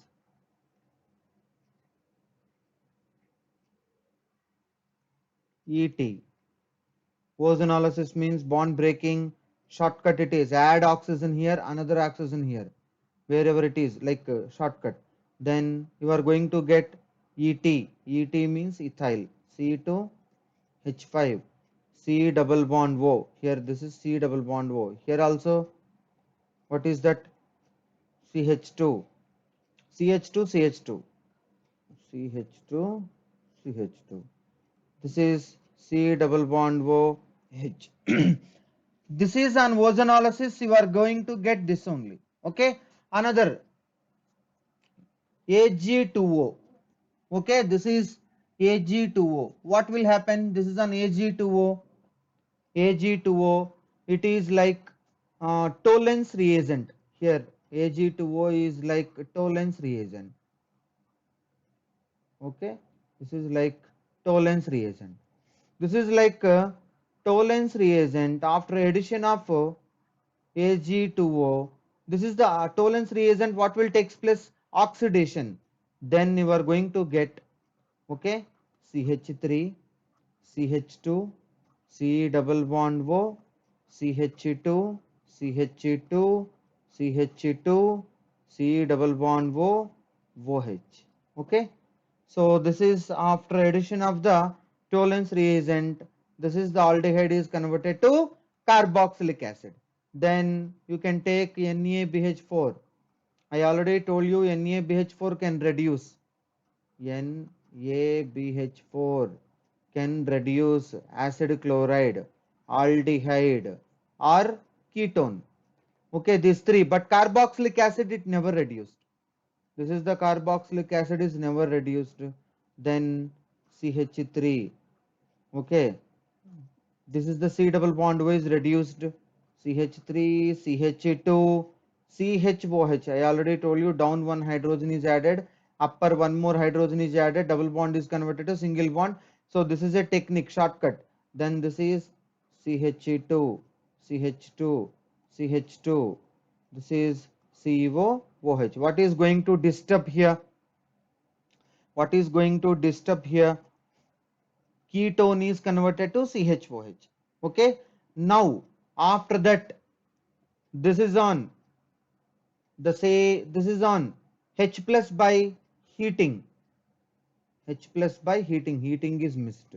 ET. Ozonolysis means bond breaking. Shortcut it is. Add oxygen here, another oxygen here. Wherever it is, like shortcut. Then you are going to get ET. ET means ethyl. C2H5. C double bond O. Here this is C double bond O. Here also what is that? CH2. CH2, CH2. CH2, CH2. This is C double bond O H. This is an ozonolysis. You are going to get this only. Okay. Another Ag2O. Okay. This is Ag2O. What will happen? This is an Ag2O. Ag2O. It is like Tollens reagent. Here Ag2O is like Tollens reagent. Okay. This is like Tollens reagent. This is like Tollens reagent. After addition of Ag2O, This is the Tollens reagent. What will take place? Oxidation. Then you are going to get, okay, CH3, CH2, C double bond O, CH2, CH2, CH2, C double bond O, OH. Okay. So this is after addition of the Tollens reagent. This is the aldehyde is converted to carboxylic acid. Then you can take NaBH4. I already told you NaBH4 can reduce. NaBH4 can reduce acid chloride, aldehyde or ketone. Okay, these three, but carboxylic acid it never reduced. This is the carboxylic acid is never reduced. Then CH3. Okay, this is the C double bond O is reduced. CH3, CH2, CHOH. I already told you down one hydrogen is added, upper one more hydrogen is added, double bond is converted to single bond. So this is a technique shortcut. Then this is CH2, CH2, CH2. This is COOH. What is going to disturb here? What is going to disturb here? Ketone is converted to CHOH. Okay. Now after that, this is on this is on H plus by heating. H plus by heating. Heating is missed.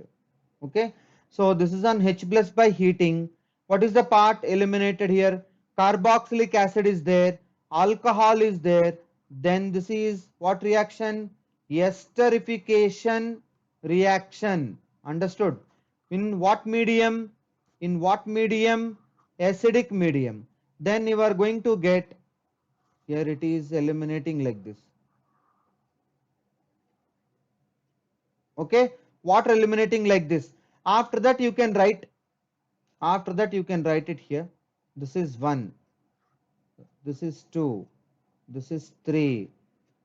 Okay. So this is on H plus by heating. What is the part eliminated here? Carboxylic acid is there, alcohol is there. Then this is what reaction? Esterification reaction. Understood? In what medium? In what medium? Acidic medium. Then you are going to get, here it is eliminating like this. Okay, water eliminating like this. After that you can write, after that you can write it here. This is 1, this is 2, this is 3,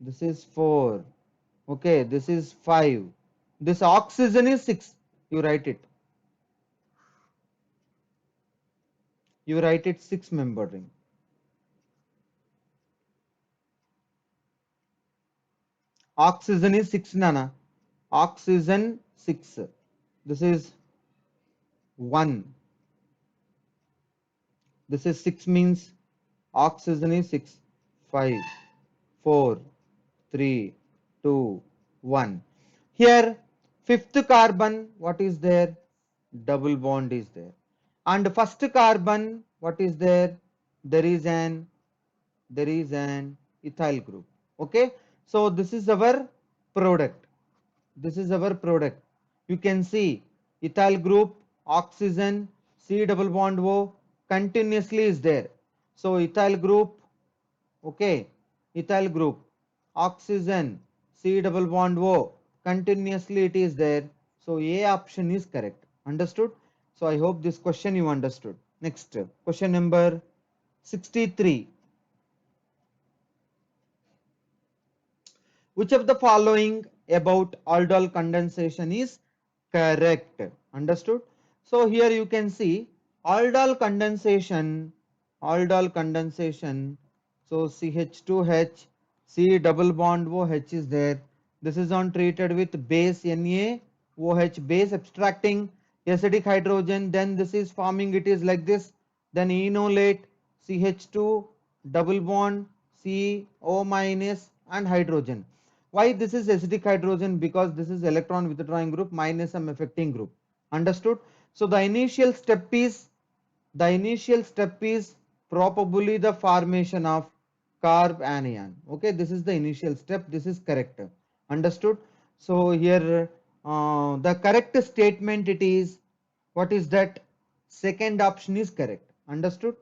this is 4, okay, this is 5, this oxygen is 6. You write it, you write it 6 membered ring. Oxygen is 6 nana, oxygen 6. This is 1, this is 6 means oxygen is 6, 5, 4, 3, 2, 1. Here fifth carbon, what is there? Double bond is there. And first carbon, what is there? There is an ethyl group. Okay. So this is our product. This is our product. You can see ethyl group, oxygen, C double bond O continuously is there. So ethyl group, okay, ethyl group, oxygen, C double bond O, continuously it is there. So A option is correct. Understood? So I hope this question you understood. Next, question number 63. Which of the following about aldol condensation is correct? Understood? So here you can see aldol condensation, aldol condensation. So CH2H, C double bond OH is there. This is on treated with base NaOH, base abstracting acidic hydrogen. Then this is forming, it is like this. Then enolate CH2 double bond CO minus and hydrogen. Why this is acidic hydrogen? Because this is electron withdrawing group minus some affecting group. Understood? So the initial step is probably the formation of carb anion. Okay, this is the initial step. This is correct. Understood? So here the correct statement it is, what is that? Second option is correct. Understood?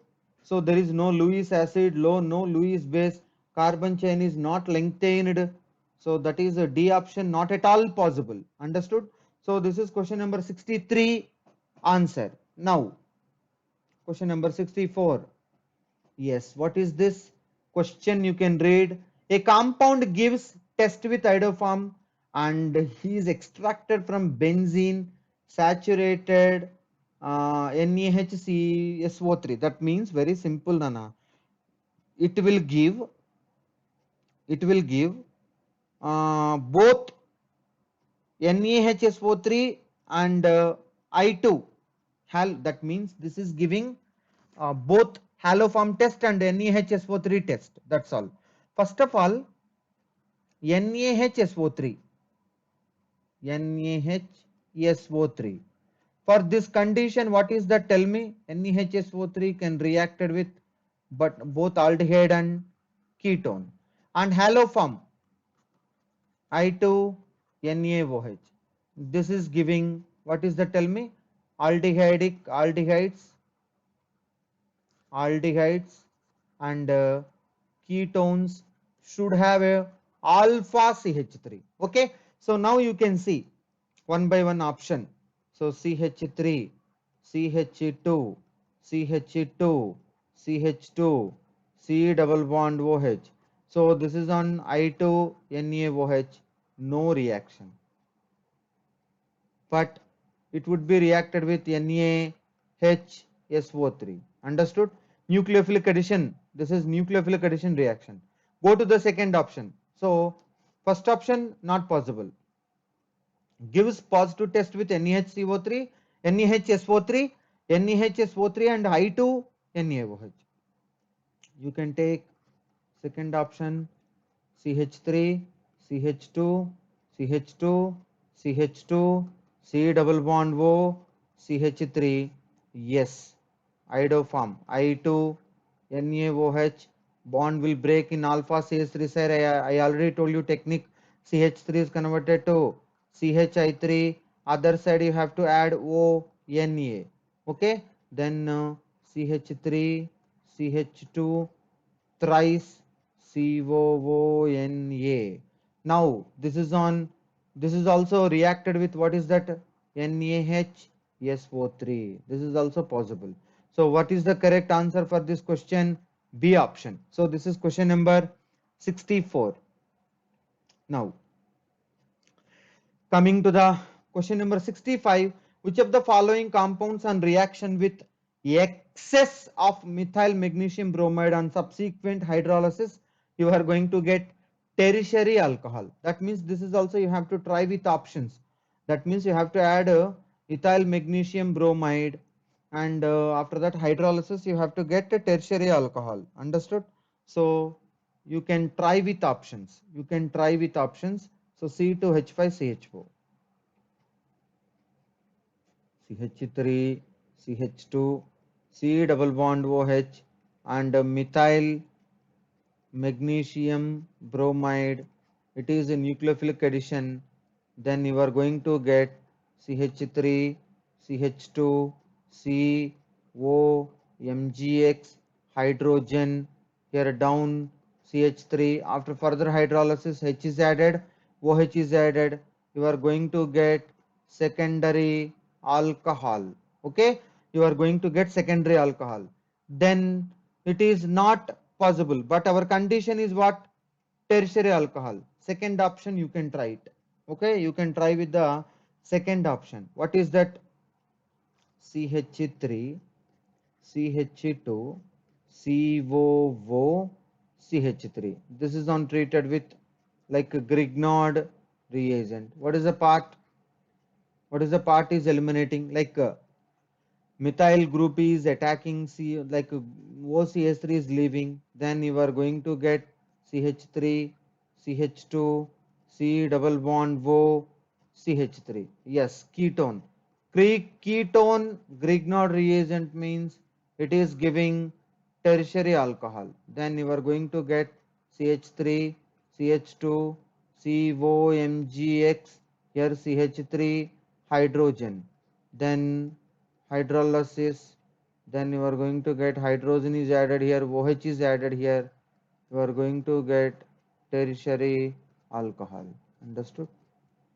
So there is no Lewis acid, no Lewis base, carbon chain is not lengthened. So that is a D option, not at all possible. Understood? So this is question number 63 answer. Now question number 64. Yes, what is this question? You can read. A compound gives test with iodoform and he is extracted from benzene saturated NaHCSO3. That means very simple, Nana. it will give both NaHSO3 and I2 that means this is giving both haloform test and NaHSO3 test. That's all. First of all, NaHSO3 for this condition, what is that? Tell me. NaHSO3 can reacted with but both aldehyde and ketone, and haloform I2 NaOH. This is giving, what is that? Tell me. Aldehydes and ketones should have a alpha CH3. Okay, so now you can see one by one option. So CH3, CH2, CH2, CH2, C double bond OH. So this is on I2 NaOH, no reaction, but it would be reacted with NaHSO3. Understood? Nucleophilic addition. This is nucleophilic addition reaction. Go to the second option. So first option not possible. Gives positive test with NaHCO3, NaHSO3, NaHSO3 and I2 NaOH. You can take second option, CH3, CH2, CH2, CH2, C double bond O, CH3, yes, iodoform, I2, NaOH, bond will break in alpha CH3 side. I already told you technique. CH3 is converted to CHI3, other side you have to add ONA, okay, then CH3, CH2, thrice COONA. Now this is also reacted with, what is that? NaHSO3. This is also possible. So what is the correct answer for this question? B option. So this is question number 64. Now coming to the question number 65, which of the following compounds on reaction with excess of methyl magnesium bromide on subsequent hydrolysis you are going to get tertiary alcohol? That means this is also you have to try with options. That means you have to add ethyl magnesium bromide, and after that hydrolysis you have to get a tertiary alcohol. Understood? So you can try with options. So C2H5CH4, CH3, CH2, C double bond OH, and methyl magnesium bromide. It is a nucleophilic addition. Then you are going to get CH3, CH2, COMgX, hydrogen. Here down CH3. After further hydrolysis, H is added, OH is added. You are going to get secondary alcohol. Okay, you are going to get secondary alcohol. Then it is not possible, but our condition is what? Tertiary alcohol. Second option you can try it. Okay, you can try with the second option. What is that? CH3, CH2, COO, CH3. This is on treated with like a Grignard reagent. What is the part? Is eliminating, like methyl group is attacking C, like OCH3 is leaving, then you are going to get CH3, CH2, C double bond O, CH3. Yes, ketone. Ketone Grignard reagent means it is giving tertiary alcohol. Then you are going to get CH3, CH2, COMgX, here CH3, hydrogen. Then hydrolysis, then you are going to get hydrogen is added here, OH is added here, you are going to get tertiary alcohol. Understood?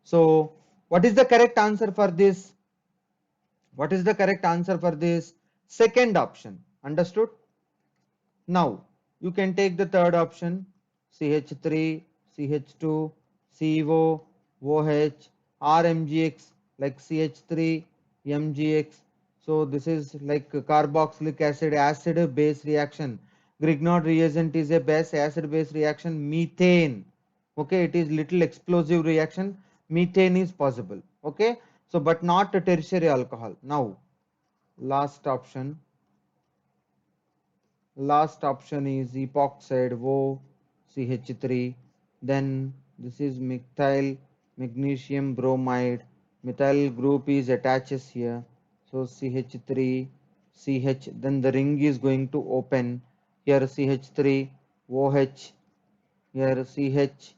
So what is the correct answer for this? Second option. Understood? Now you can take the third option, CH3, CH2, CO, OH, RMgX, like CH3, MgX. So this is like carboxylic acid base reaction. Grignard reagent is a base acid base reaction. Methane, okay, it is little explosive reaction. Methane is possible, okay. So but not a tertiary alcohol. Now last option is epoxide OCH3. Then this is methyl magnesium bromide. Methyl group is attaches here, so CH3 CH, then the ring is going to open here, CH3 OH, here CH3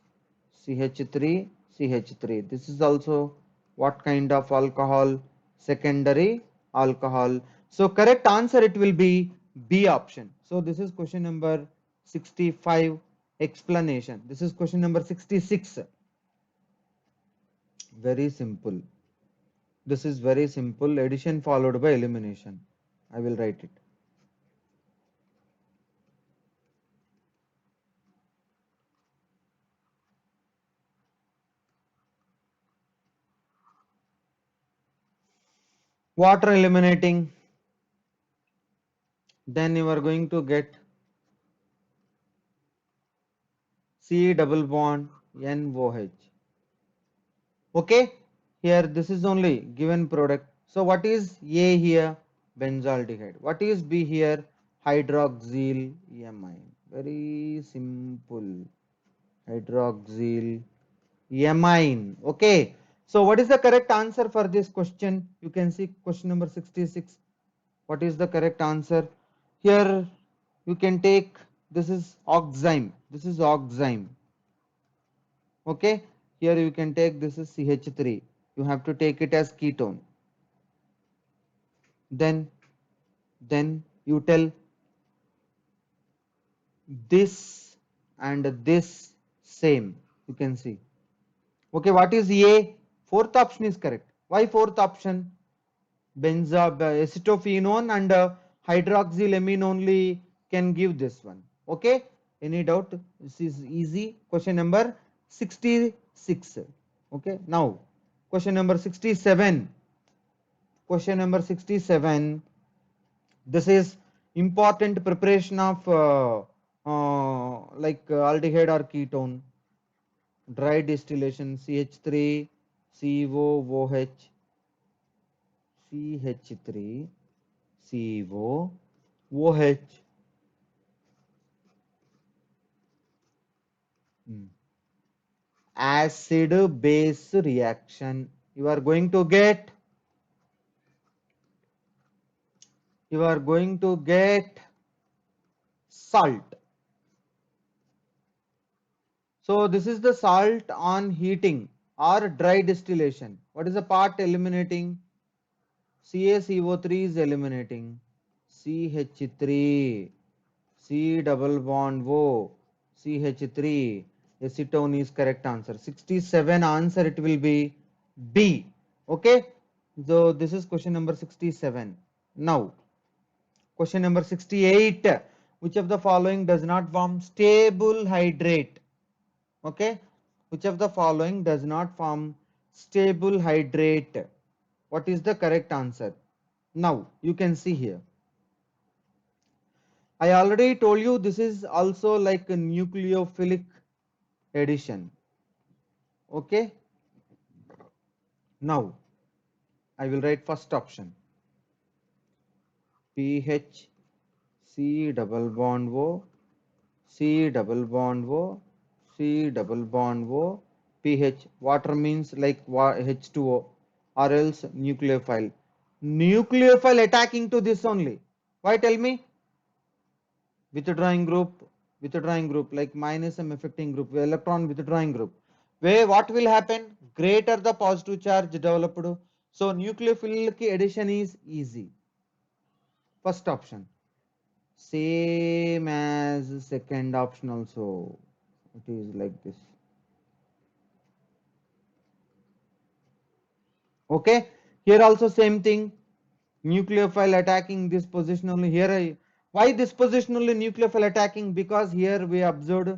CH3. This is also what kind of alcohol? Secondary alcohol. So correct answer it will be B option. So this is question number 65 explanation. This is question number 66. Very simple. This is very simple. Addition followed by elimination. I will write it. Water eliminating, then you are going to get C double bond NOH. Okay, here this is only given product. So what is A here? Benzaldehyde. What is B here? Hydroxyl amine. Very simple. Hydroxyl amine. Okay. So what is the correct answer for this question? You can see question number 66. What is the correct answer? Here you can take, this is oxime. This is oxime. Okay. Here you can take, this is CH3. You have to take it as ketone. Then you tell this and this same. You can see. Okay, what is A? Fourth option is correct. Why fourth option? Acetophenone and hydroxylamine only can give this one. Okay, any doubt? This is easy. Question number 66. Okay, now question number 67. Question number 67. This is important preparation of aldehyde or ketone. Dry distillation, CH3 COOH, CH3 COOH. Acid base reaction. You are going to get salt. So this is the salt on heating or dry distillation. What is the part eliminating? CaCO3 is eliminating. CH3, C double bond O, CH3, acetone is correct answer. 67 answer it will be B. Okay. So this is question number 67. Now question number 68. Which of the following does not form stable hydrate? Okay, which of the following does not form stable hydrate? What is the correct answer? Now you can see here, I already told you this is also like a nucleophilic addition. Okay, now I will write first option, pH C double bond O, C double bond O, C double bond O, pH. Water means like H2O or else nucleophile. Nucleophile attacking to this only. Why, tell me? Withdrawing group like minus M affecting group, electron withdrawing group. Where what will happen? Greater the positive charge developed. So nucleophilic addition is easy. First option. Same as second option also. It is like this. Okay. Here also same thing. Nucleophile attacking this position only. Here why this position only nucleophile attacking? Because here we observed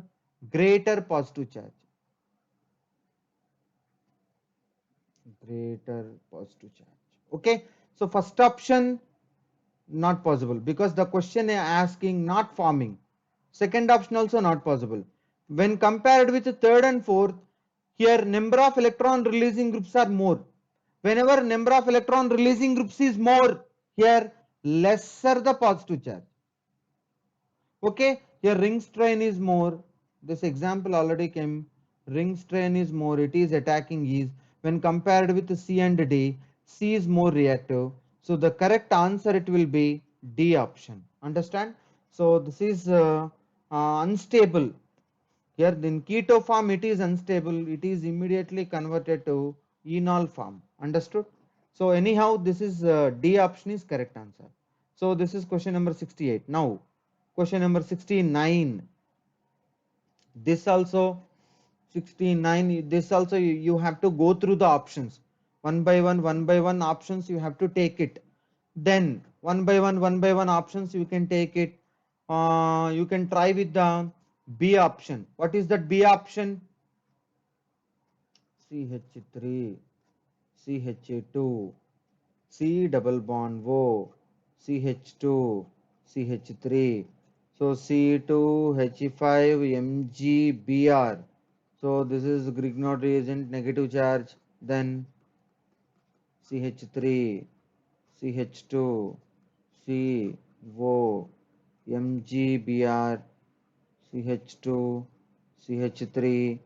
greater positive charge. Greater positive charge. Okay. So first option not possible because the question is asking not forming. Second option also not possible. When compared with the third and fourth, here number of electron releasing groups are more. Whenever number of electron releasing groups is more, here lesser the positive charge. Okay, here ring strain is more. This example already came. Ring strain is more. It is attacking is when compared with C and D. C is more reactive. So the correct answer it will be D option. Understand? So this is unstable. Here in keto form it is unstable. It is immediately converted to enol form. Understood? So anyhow this is D option is correct answer. So this is question number 68. Now question number 69. This also 69. This also you have to go through the options one by one options you have to take it. Then one by one options you can take it. You can try with the B option. What is that B option? CH3, CH2, C double bond O, CH2, CH3. So C2H5 MgBr. So this is Grignard reagent, negative charge. Then CH3, CH2, CO, MgBr, CH2, CH3.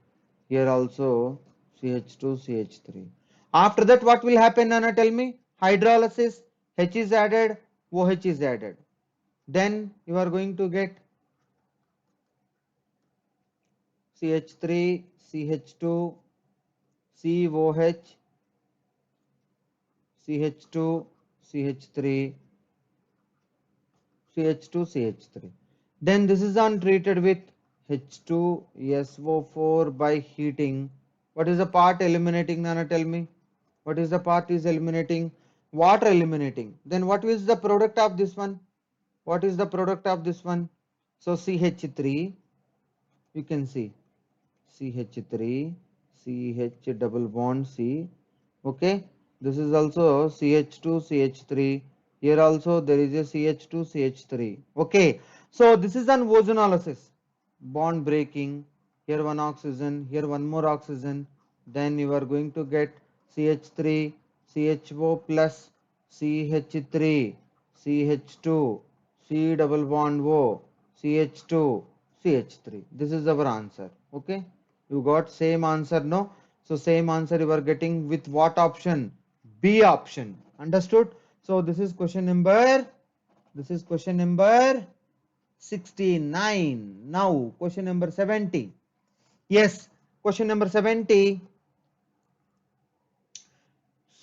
Here also CH2, CH3. After that, what will happen, Nana? Tell me. Hydrolysis, H is added, OH is added. Then you are going to get CH3, CH2, COH, CH2, CH3, CH2, CH3. Then this is untreated with H2SO4 by heating. What is the part eliminating, Nana? Tell me. What is the part is eliminating? Water eliminating. Then what is the product of this one? What is the product of this one? So CH3, you can see CH3, CH double bond C. Okay, this is also CH2, CH3. Here also there is a CH2, CH3. Okay, so this is an ozonolysis. Bond breaking. Here one oxygen, here one more oxygen. Then you are going to get CH3, CHO plus CH3, CH2, C double bond O, CH2, CH3. This is our answer. Okay, you got same answer, no? So same answer you are getting with what option? B option. Understood? So this is question number 69. Now question number 70. Yes, question number 70.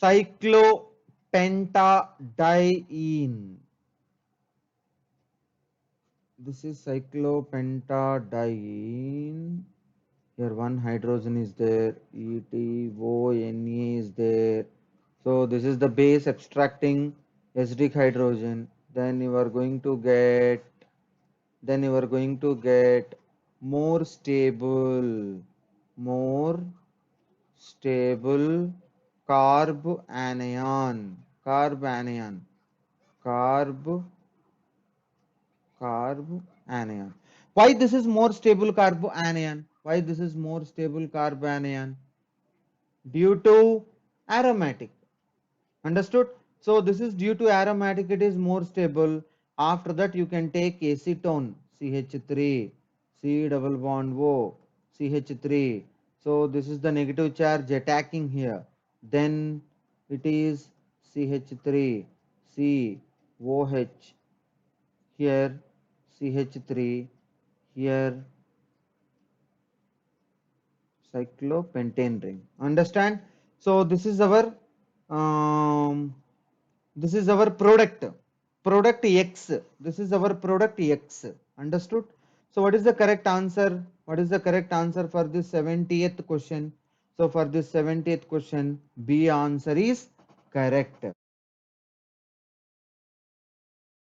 Cyclopentadiene. This is cyclopentadiene. Here one hydrogen is there, ETONA is there. So this is the base abstracting acidic hydrogen. Then you are going to get more stable carb anion. Why this is more stable carb anion? Why this is more stable carb anion? Due to aromatic. Understood? So this is due to aromatic, it is more stable. After that you can take acetone, CH3, C double bond O, CH3. So this is the negative charge attacking here. Then it is CH3, C, OH, here CH3, here cyclopentane ring. Understand? So this is our product X. This is our product X. Understood? So what is the correct answer? What is the correct answer for this 70th question? So for this 70th question, B answer is correct.